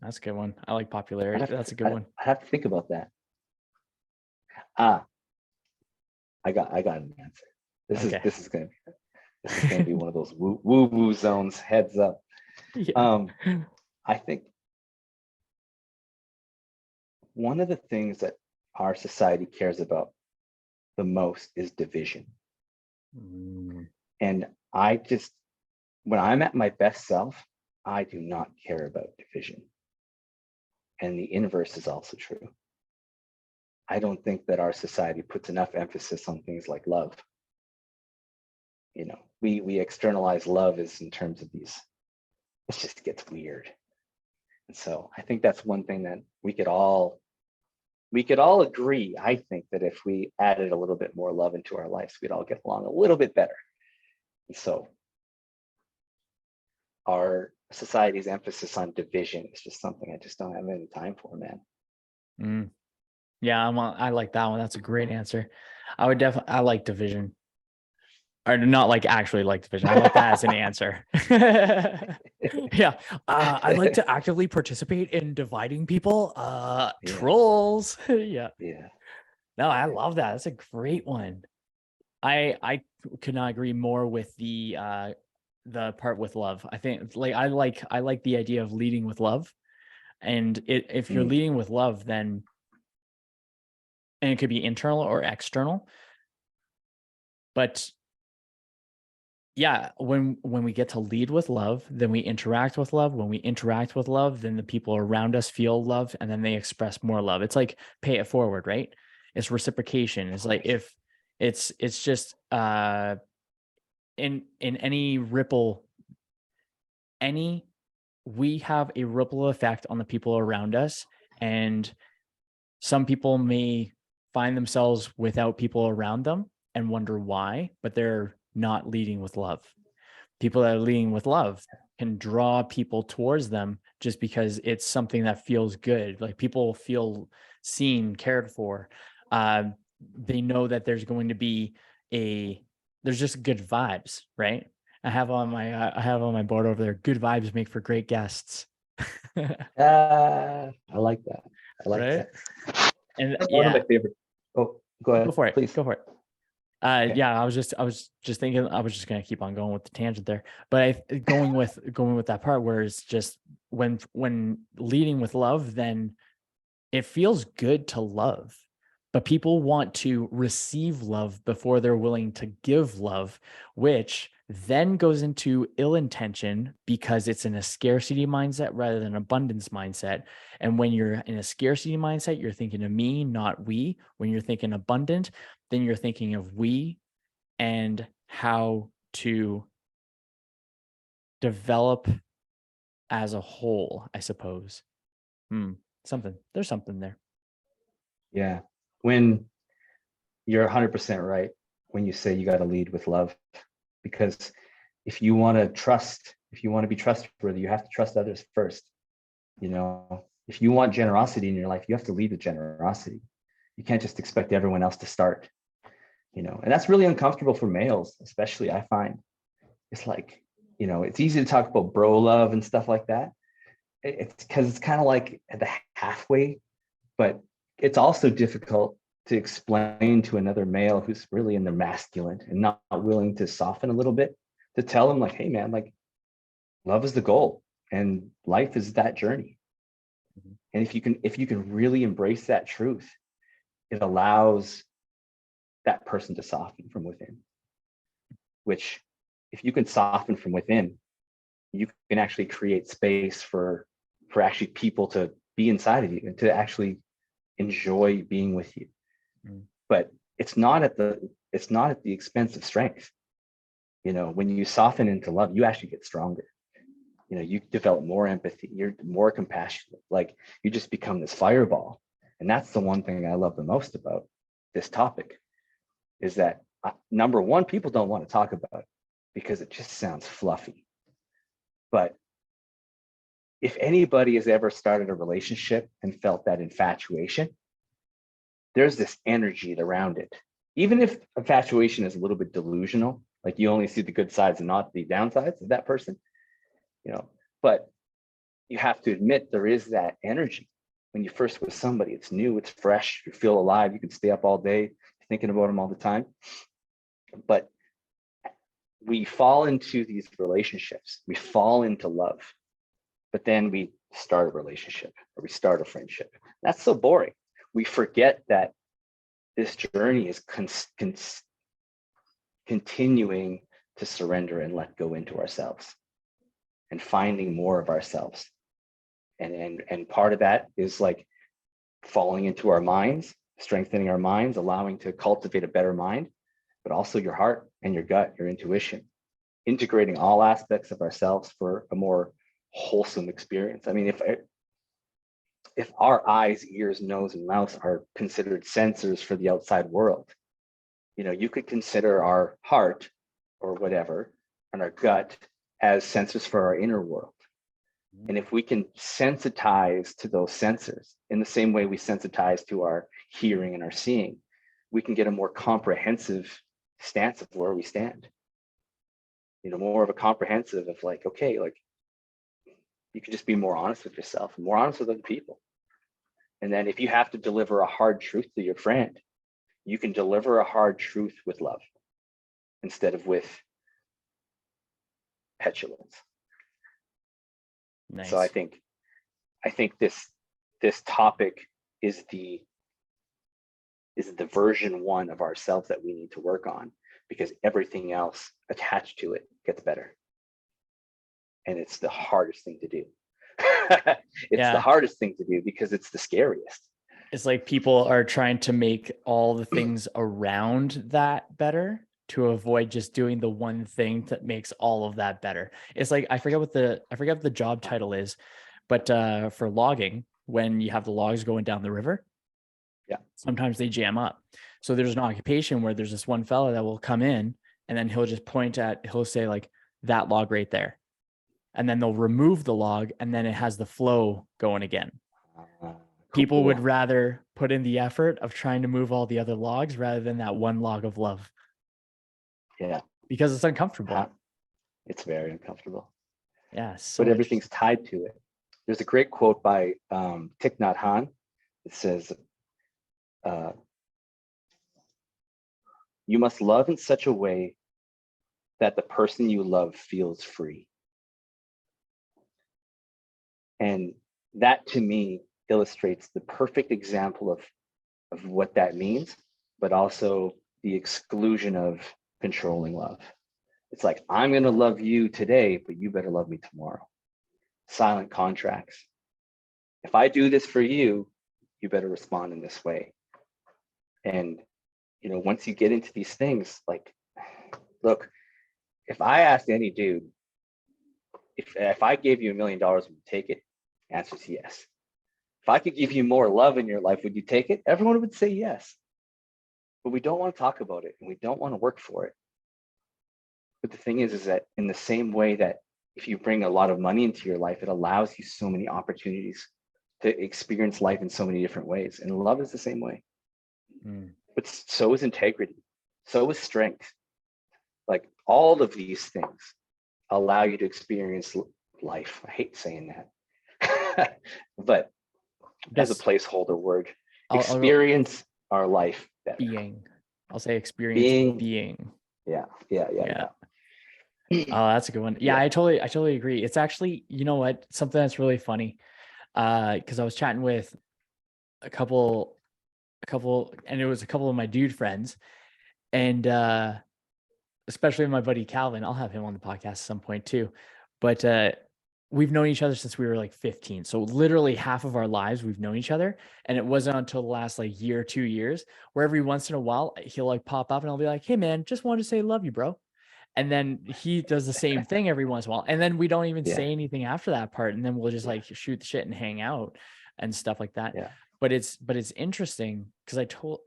That's a good one. I like popularity. That's a good one. I have to think about that. I got an answer. This is gonna be one of those woo zones. Heads up. Yeah. I think one of the things that our society cares about the most is division. And when I'm at my best self, I do not care about division. And the inverse is also true. I don't think that our society puts enough emphasis on things like love. We externalize love as in terms of these, it just gets weird. And so I think that's one thing that we could all agree. I think that if we added a little bit more love into our lives, we'd all get along a little bit better. And so our society's emphasis on division is just something I just don't have any time for, man. Yeah, I like that one. That's a great answer. I like division. Or not like actually like division. I like that as an answer. Yeah. I like to actively participate in dividing people. Trolls. Yeah. Yeah. No, I love that. That's a great one. I could not agree more with the part with love. I think I like the idea of leading with love. And if you're leading with love, then, and it could be internal or external, but yeah, when we get to lead with love, then we interact with love. When we interact with love, then the people around us feel love, and then they express more love. It's like pay it forward, right? It's reciprocation. It's like if it's just in any ripple, we have a ripple effect on the people around us, and some people may find themselves without people around them and wonder why, but they're not leading with love. People that are leading with love can draw people towards them just because it's something that feels good. Like people feel seen, cared for. They know that there's going to be there's just good vibes, right? I have on my board over there, good vibes make for great guests. I like that. I like right? that. And That's one of my favorite. Oh, go ahead. Go for it. Please. Go for it. Okay. Yeah, I was just thinking, I was just gonna keep on going with the tangent there, but going with that part where it's just when leading with love, then it feels good to love, but people want to receive love before they're willing to give love, which then goes into ill intention because it's in a scarcity mindset rather than abundance mindset. And when you're in a scarcity mindset, you're thinking of me, not we. When you're thinking abundant, then you're thinking of we and how to develop as a whole, I suppose. Hmm. There's something there. Yeah. When you're 100% right when you say you got to lead with love, because if you want to trust, if you want to be trustworthy, you have to trust others first. You know, if you want generosity in your life, you have to lead with generosity. You can't just expect everyone else to start, you know, and that's really uncomfortable for males, especially. I find it's like, you know, it's easy to talk about bro love and stuff like that. It's because it's kind of like at the halfway, but it's also difficult to explain to another male who's really in the masculine and not willing to soften a little bit, to tell him like, hey man, like love is the goal and life is that journey. Mhm. And if you can really embrace that truth, it allows that person to soften from within, which if you can soften from within, you can actually create space for actually people to be inside of you and to actually enjoy being with you. Mm. But it's not at the expense of strength. You know, when you soften into love, you actually get stronger. You know, you develop more empathy, you're more compassionate, like you just become this fireball. And that's the one thing I love the most about this topic, is that number one, people don't want to talk about it because it just sounds fluffy. But if anybody has ever started a relationship and felt that infatuation, there's this energy around it. Even if infatuation is a little bit delusional, like you only see the good sides and not the downsides of that person, you know, but you have to admit there is that energy. When you first with somebody, it's new, it's fresh, you feel alive, you can stay up all day thinking about them all the time. But we fall into these relationships, we fall into love, but then we start a relationship or we start a friendship. That's so boring. We forget that this journey is continuing to surrender and let go into ourselves and finding more of ourselves. And part of that is like falling into our minds, strengthening our minds, allowing to cultivate a better mind, but also your heart and your gut, your intuition, integrating all aspects of ourselves for a more wholesome experience. I mean, if our eyes, ears, nose, and mouth are considered sensors for the outside world, you know, you could consider our heart or whatever and our gut as sensors for our inner world. And if we can sensitize to those sensors in the same way we sensitize to our hearing and our seeing, we can get a more comprehensive stance of where we stand. You know, more of a comprehensive of like, okay, like you can just be more honest with yourself and more honest with other people. And then if you have to deliver a hard truth to your friend, you can deliver a hard truth with love instead of with petulance. So Nice. I think this topic is the version one of ourselves that we need to work on, because everything else attached to it gets better. And it's the hardest thing to do. It's the Yeah. hardest thing to do because it's the scariest. It's like people are trying to make all the things around that better to avoid just doing the one thing that makes all of that better. It's like I forget what the job title is, but for logging, when you have the logs going down the river, Yeah. sometimes they jam up. So there's an occupation where there's this one fellow that will come in and then he'll say like that log right there. And then they'll remove the log and then it has the flow going again. People would Cool. rather put in the effort of trying to move all the other logs rather than that one log of love Yeah. because it's uncomfortable. It's very uncomfortable, Yeah, but so everything's interesting. tied to it. There's a great quote by Thich Nhat Hanh. It says, uh, you must love in such a way that the person you love feels free. And that to me illustrates the perfect example of what that means, but also the exclusion of controlling love. It's like, I'm going to love you today, but you better love me tomorrow. Silent contracts. If I do this for you, you better respond in this way. And, once you get into these things, like, look, if I asked any dude, if I gave you $1 million, would you take it? Answer is yes. If I could give you more love in your life, would you take it? Everyone would say yes. But we don't want to talk about it, and we don't want to work for it. But the thing is that in the same way that if you bring a lot of money into your life, it allows you so many opportunities to experience life in so many different ways. And love is the same way. But so is integrity. So is strength. Like, all of these things allow you to experience life. I hate saying that, but as a placeholder word, experience our life better. Being. I'll say experience being. Yeah. Oh, that's a good one. Yeah, I totally agree. It's actually, you know what, something that's really funny. Because I was chatting with a couple, and it was a couple of my dude friends, and especially my buddy Calvin. I'll have him on the podcast at some point too. But we've known each other since we were like 15. So literally half of our lives we've known each other. And it wasn't until the last like year, 2 years, where every once in a while he'll like pop up and I'll be like, hey man, just wanted to say love you, bro. And then he does the same thing every once in a while. And then we don't even say anything after that part. And then we'll just like shoot the shit and hang out and stuff like that. Yeah. But it's interesting because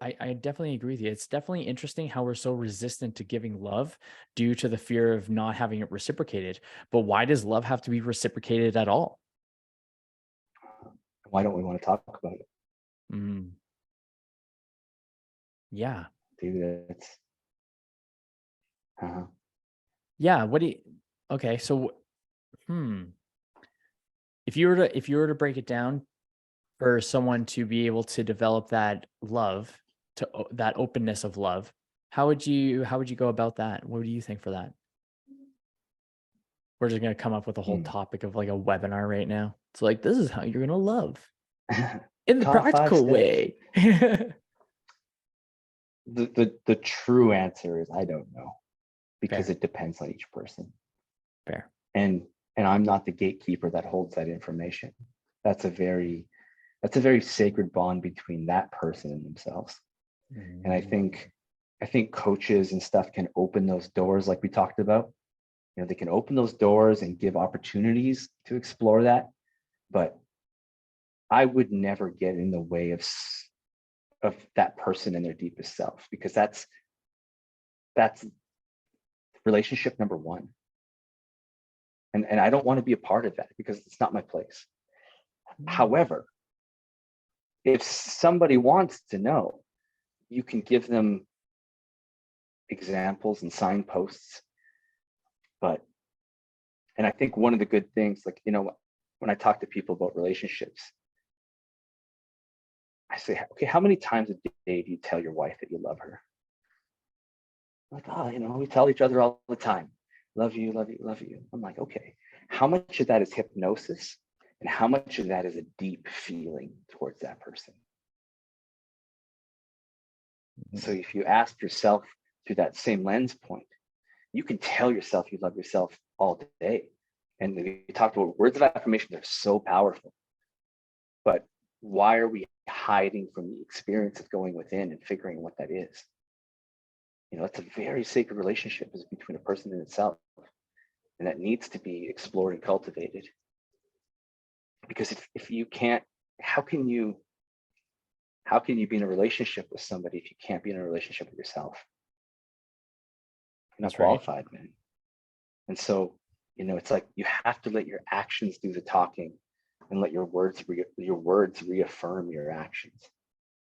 I definitely agree with you. It's definitely interesting how we're so resistant to giving love due to the fear of not having it reciprocated. But why does love have to be reciprocated at all? Why don't we want to talk about it? Yeah. Dude, that's yeah. Okay. So, if you were to break it down for someone to be able to develop that love, that openness of love, how would you go about that? What do you think for that? We're just going to come up with a whole topic of like a webinar right now. It's like, this is how you're going to love in the practical way. The true answer is I don't know, because Fair. it depends on each person. Fair. And I'm not the gatekeeper that holds that information. That's a very sacred bond between that person and themselves. And I think coaches and stuff can open those doors like we talked about. They can open those doors and give opportunities to explore that. But I would never get in the way of that person and their deepest self, because that's relationship number one. And I don't want to be a part of that because it's not my place. However, if somebody wants to know, you can give them examples and signposts. And I think one of the good things, like, when I talk to people about relationships, I say, okay, how many times a day do you tell your wife that you love her? Like, we tell each other all the time, love you, love you, love you. I'm like, okay, how much of that is hypnosis and how much of that is a deep feeling towards that person? So if you ask yourself through that same lens point, you can tell yourself you love yourself all day. And we talked about words of affirmation, they're so powerful. But why are we hiding from the experience of going within and figuring what that is? It's a very sacred relationship is between a person and itself. And that needs to be explored and cultivated. Because if you can't, how can you be in a relationship with somebody if you can't be in a relationship with yourself? You're not qualified, man. And so, it's like you have to let your actions do the talking and let your words reaffirm your actions.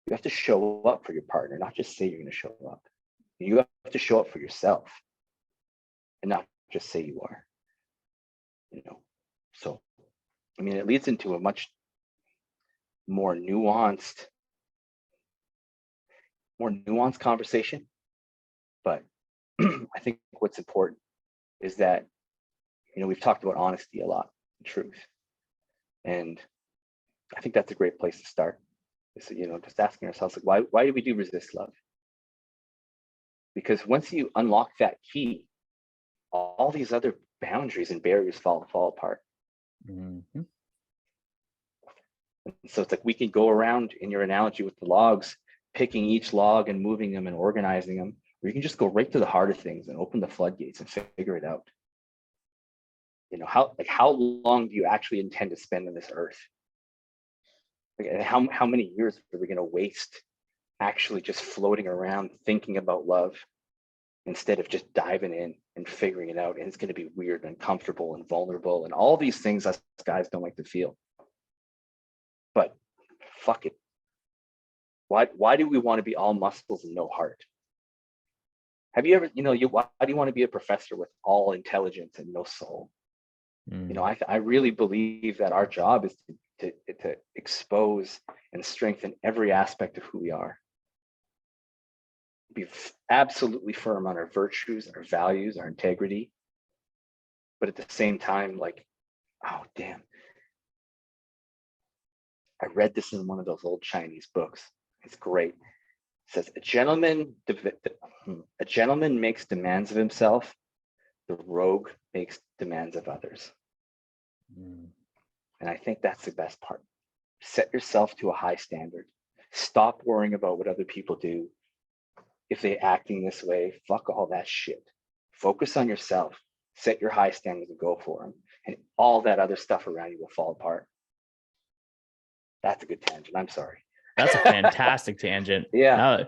You have to show up for your partner, not just say you're going to show up. You have to show up for yourself and not just say you are. So, it leads into a much more nuanced conversation. But I think what's important is that, we've talked about honesty a lot, truth. And I think that's a great place to start. Is, just asking ourselves, like, why do we do resist love? Because once you unlock that key, all these other boundaries and barriers fall apart. Mm-hmm. So it's like we can go around, in your analogy with the logs, picking each log and moving them and organizing them, or you can just go right to the heart of things and open the floodgates and figure it out. How long do you actually intend to spend on this earth? Like, how many years are we going to waste actually just floating around thinking about love instead of just diving in and figuring it out? And it's going to be weird and uncomfortable and vulnerable and all these things us guys don't like to feel. But fuck it. Why do we want to be all muscles and no heart? Have you ever, why do you want to be a professor with all intelligence and no soul? I really believe that our job is to expose and strengthen every aspect of who we are. Be absolutely firm on our virtues, our values, our integrity. But at the same time, like, oh, damn. I read this in one of those old Chinese books. It's great. It says, a gentleman makes demands of himself. The rogue makes demands of others. And I think that's the best part. Set yourself to a high standard. Stop worrying about what other people do. If they're acting this way, fuck all that shit. Focus on yourself. Set your high standards and go for them. And all that other stuff around you will fall apart. That's a good tangent. I'm sorry. That's a fantastic tangent. Yeah.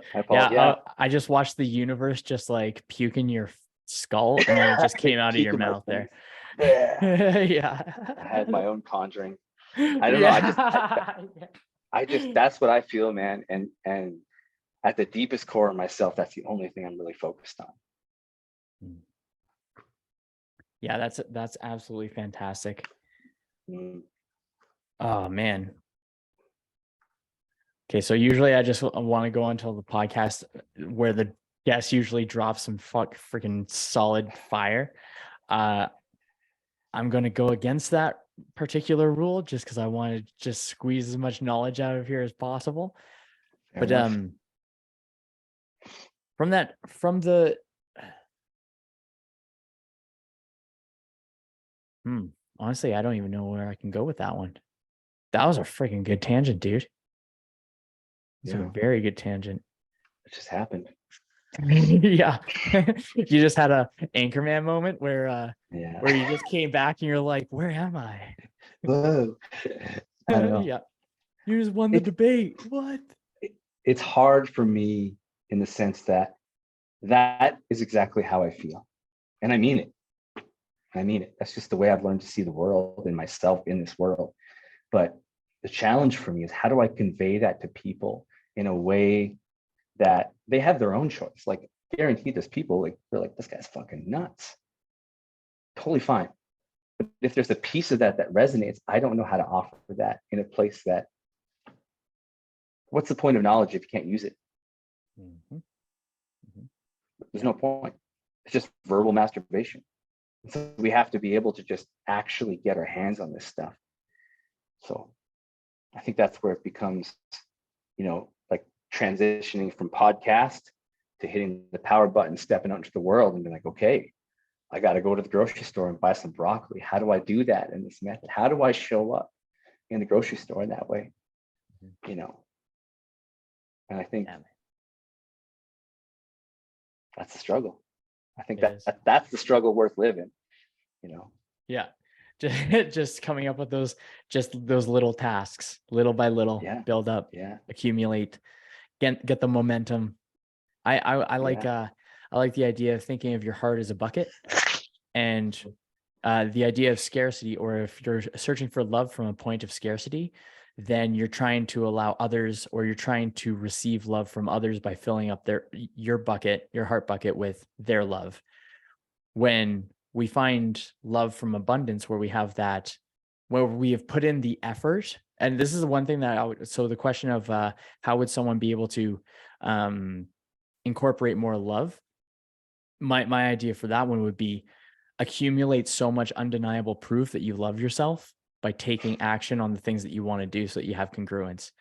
I just watched the universe just like puke in your skull, and then it just came out of your mouth there. Yeah. I had my own conjuring. I don't know. I just that's what I feel, man. And at the deepest core of myself, that's the only thing I'm really focused on. Yeah, that's absolutely fantastic. Mm. Oh man. Okay, so usually I just want to go until the podcast where the guest usually drops some freaking solid fire. I'm going to go against that particular rule just because I want to just squeeze as much knowledge out of here as possible. Fair enough. Honestly, I don't even know where I can go with that one. That was a freaking good tangent, dude. It's a very good tangent. It just happened. Yeah. You just had a Anchorman moment where you just came back and you're like, where am I? Whoa. I don't know. Yeah. You just won the debate. What? It's hard for me in the sense that is exactly how I feel. And I mean it. That's just the way I've learned to see the world and myself in this world. But the challenge for me is, how do I convey that to people in a way that they have their own choice? Like, guaranteed there's people like, they're like, this guy's fucking nuts. Totally fine. But if there's a piece of that resonates, I don't know how to offer that in a place that, what's the point of knowledge if you can't use it? Mm-hmm. Mm-hmm. There's no point. It's just verbal masturbation. So we have to be able to just actually get our hands on this stuff. So I think that's where it becomes, like transitioning from podcast to hitting the power button, stepping out into the world and being like, okay, I got to go to the grocery store and buy some broccoli. How do I do that in this method? How do I show up in the grocery store in that way? And I think that's the struggle. I think that's the struggle worth living, Yeah. Just coming up with those little tasks, little by little, build up, accumulate, get the momentum. I like the idea of thinking of your heart as a bucket, and the idea of scarcity, or if you're searching for love from a point of scarcity, then you're trying to allow others, or you're trying to receive love from others by filling up your heart bucket with their love. When we find love from abundance, where we have put in the effort. And this is the one thing that so the question of how would someone be able to incorporate more love? My idea for that one would be accumulate so much undeniable proof that you love yourself by taking action on the things that you want to do, so that you have congruence.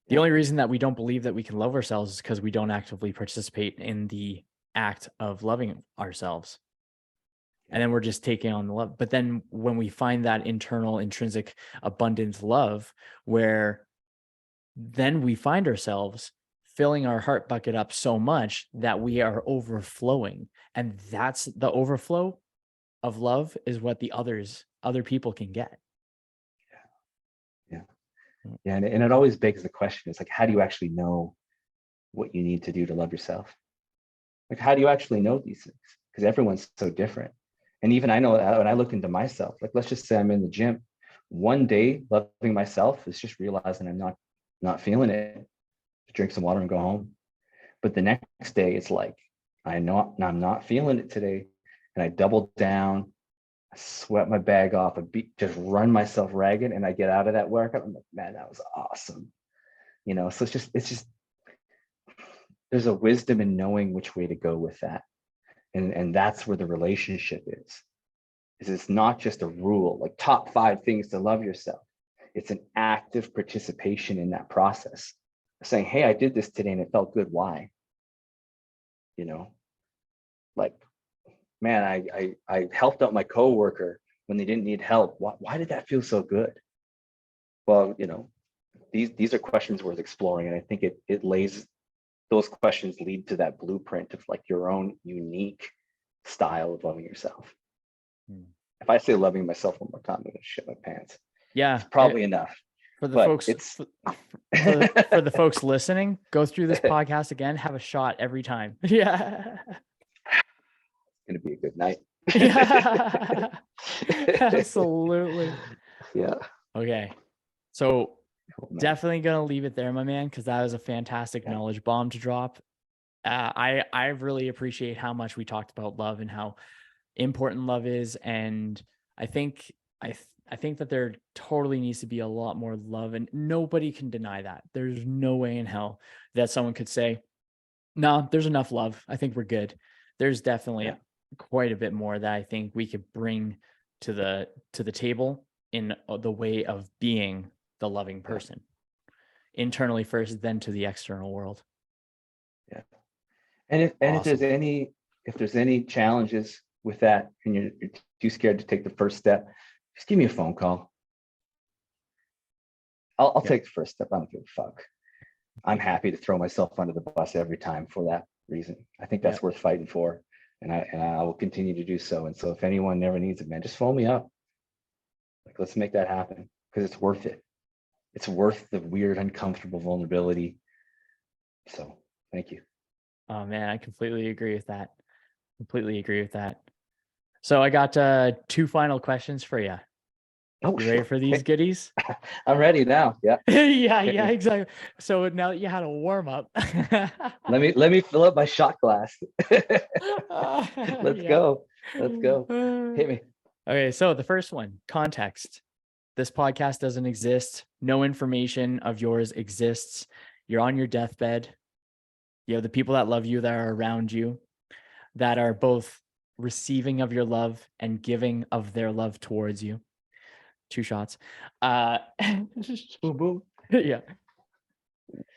The only reason that we don't believe that we can love ourselves is because we don't actively participate in the act of loving ourselves. And then we're just taking on the love. But then when we find that internal intrinsic abundant love, where then we find ourselves filling our heart bucket up so much that we are overflowing. And that's the overflow of love is what the other people can get. Yeah. Yeah. And it always begs the question, it's like, how do you actually know what you need to do to love yourself? Like, how do you actually know these things? Because everyone's so different. And even I know when I look into myself, like, let's just say I'm in the gym, one day loving myself is just realizing I'm not feeling it, drink some water and go home. But the next day it's like, I'm not feeling it today. And I double down, I sweat my bag off, just run myself ragged, and I get out of that workout. I'm like, man, that was awesome. So it's just there's a wisdom in knowing which way to go with that. And that's where the relationship is it's not just a rule, like top 5 things to love yourself. It's an active participation in that process, saying, hey, I did this today and it felt good. Why? Like, man, I helped out my coworker when they didn't need help. Why did that feel so good? Well, these are questions worth exploring. And I think it lays, those questions lead to that blueprint of like your own unique style of loving yourself. If I say loving myself one more time, I'm going to shit my pants. Yeah. It's probably enough. For the folks, for the folks listening, go through this podcast again, have a shot every time. Yeah. It's going to be a good night. Yeah. Absolutely. Yeah. Okay. So definitely going to leave it there, my man, because that was a fantastic knowledge bomb to drop. I really appreciate how much we talked about love and how important love is. And I think that there totally needs to be a lot more love, and nobody can deny that. There's no way in hell that someone could say, no, there's enough love. I think we're good. There's definitely quite a bit more that I think we could bring to the table in the way of being the loving person, internally first, then to the external world. Yeah. And if there's any challenges with that and you're too scared to take the first step, just give me a phone call. I'll take the first step. I don't give a fuck. I'm happy to throw myself under the bus every time for that reason. I think that's worth fighting for, and I will continue to do so. And so if anyone never needs it, man, just phone me up. Like, let's make that happen, because it's worth it. It's worth the weird, uncomfortable vulnerability. So thank you. Oh man, I completely agree with that. So I got 2 final questions for you. Oh, you ready for these goodies? I'm ready now. Yeah. yeah, exactly. So now that you had a warm up, let me fill up my shot glass. Let's go. Hit me. Okay, so the first one, context. This podcast doesn't exist. No information of yours exists. You're on your deathbed. You have the people that love you that are around you, that are both receiving of your love and giving of their love towards you. 2 shots. Boom, boom. Yeah.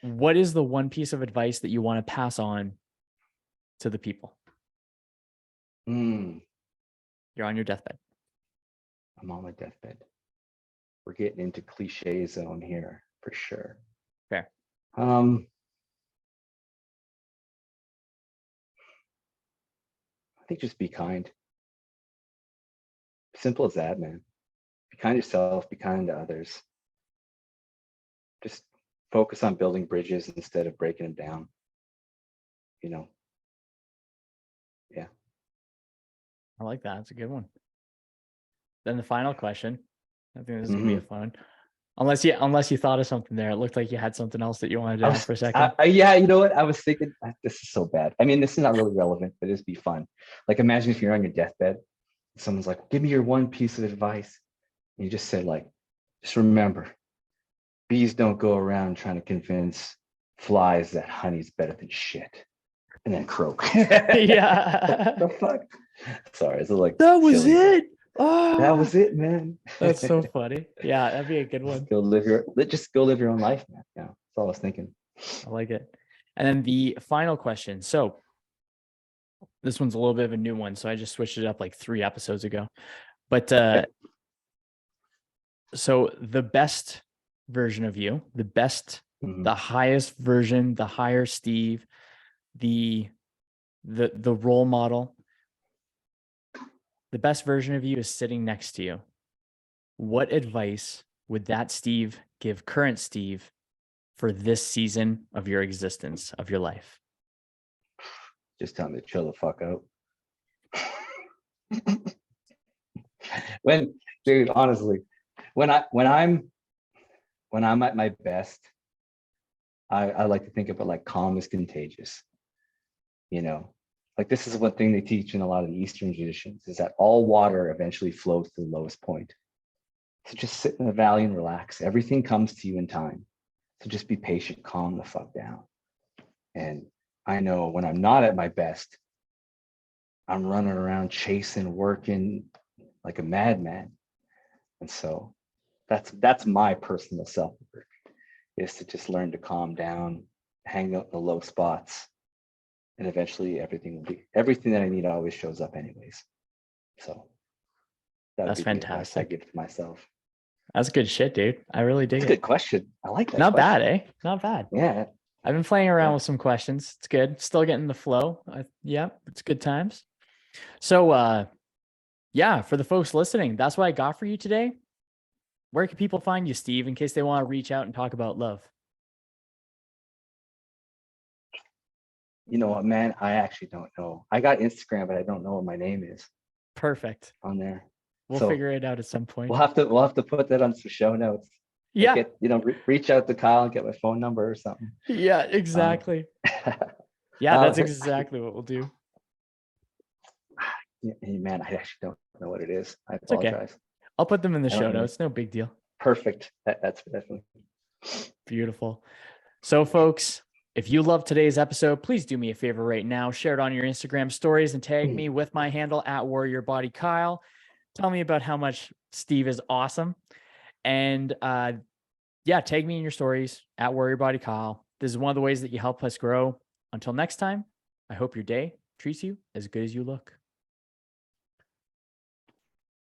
What is the one piece of advice that you want to pass on to the people? You're on your deathbed. I'm on my deathbed. We're getting into cliche zone here for sure. Fair. I think just be kind. Simple as that, man. Be kind to yourself, be kind to others. Just focus on building bridges instead of breaking them down. Yeah. I like that. It's a good one. Then the final question. I think this is gonna be a fun one. Unless you thought of something there. It looked like you had something else that you wanted to add for a second. Yeah, you know what? I was thinking, this is so bad. I mean, this is not really relevant, but it'd be fun. Like, imagine if you're on your deathbed, someone's like, give me your one piece of advice. And you just said, like, just remember, bees don't go around trying to convince flies that honey's better than shit. And then croak. Yeah. What the fuck? Sorry, it's like, that was it. Oh, that was it, man. That's so funny. Yeah, that'd be a good one. Just go live your own life, man. Yeah, that's all I was thinking. I like it. And then the final question. So This one's a little bit of a new one, so I just switched it up like 3 episodes ago. But Okay. so the best version of you, Mhm. the highest version, the higher Steve, the the role model, the best version of you is sitting next to you. What advice would that Steve give current Steve for this season of your existence, of your life? Just tell me to chill the fuck out. When, dude, honestly, when I'm at my best, I like to think of it like calm is contagious. You know, like this is one thing they teach in a lot of the Eastern traditions is that all water eventually flows to the lowest point. So just sit in the valley and relax. Everything comes to you in time. So just be patient, calm the fuck down. And I know when I'm not at my best, I'm running around chasing, working like a madman. And so that's my personal self work is to just learn to calm down, hang out in the low spots, and eventually everything that I need always shows up anyways. So that would That's be the advice I fantastic. give to myself. That's good shit, dude. I really dig That's a it. good question. I like that Not bad, question. eh? Not bad. Yeah, I've been playing around yeah. with some questions. It's good. Still getting the flow. Yeah, it's good times. So, yeah, for the folks listening, that's what I got for you today. Where can people find you, Steve, in case they want to reach out and talk about love? You know what, man? I actually don't know. I got Instagram, but I don't know what my name is Perfect. on there. We'll So figure it out at some point. we'll have to put that on some show notes. Like Yeah. reach out to Kyle and get my phone number or something. Yeah, Um, exactly. Yeah, that's hey, exactly what we'll do. man, I actually don't know what it is. I It's okay. apologize. I'll put them in the I don't show really. notes. No big deal. Perfect. That's definitely. Beautiful. So, folks, if you love today's episode, please do me a favor right now. Share it on your Instagram stories and tag me with my handle at Warrior Body Kyle. Tell me about how much Steve is awesome. And yeah, tag me in your stories at Warrior Body Kyle. This is one of the ways that you help us grow. Until next time, I hope your day treats you as good as you look.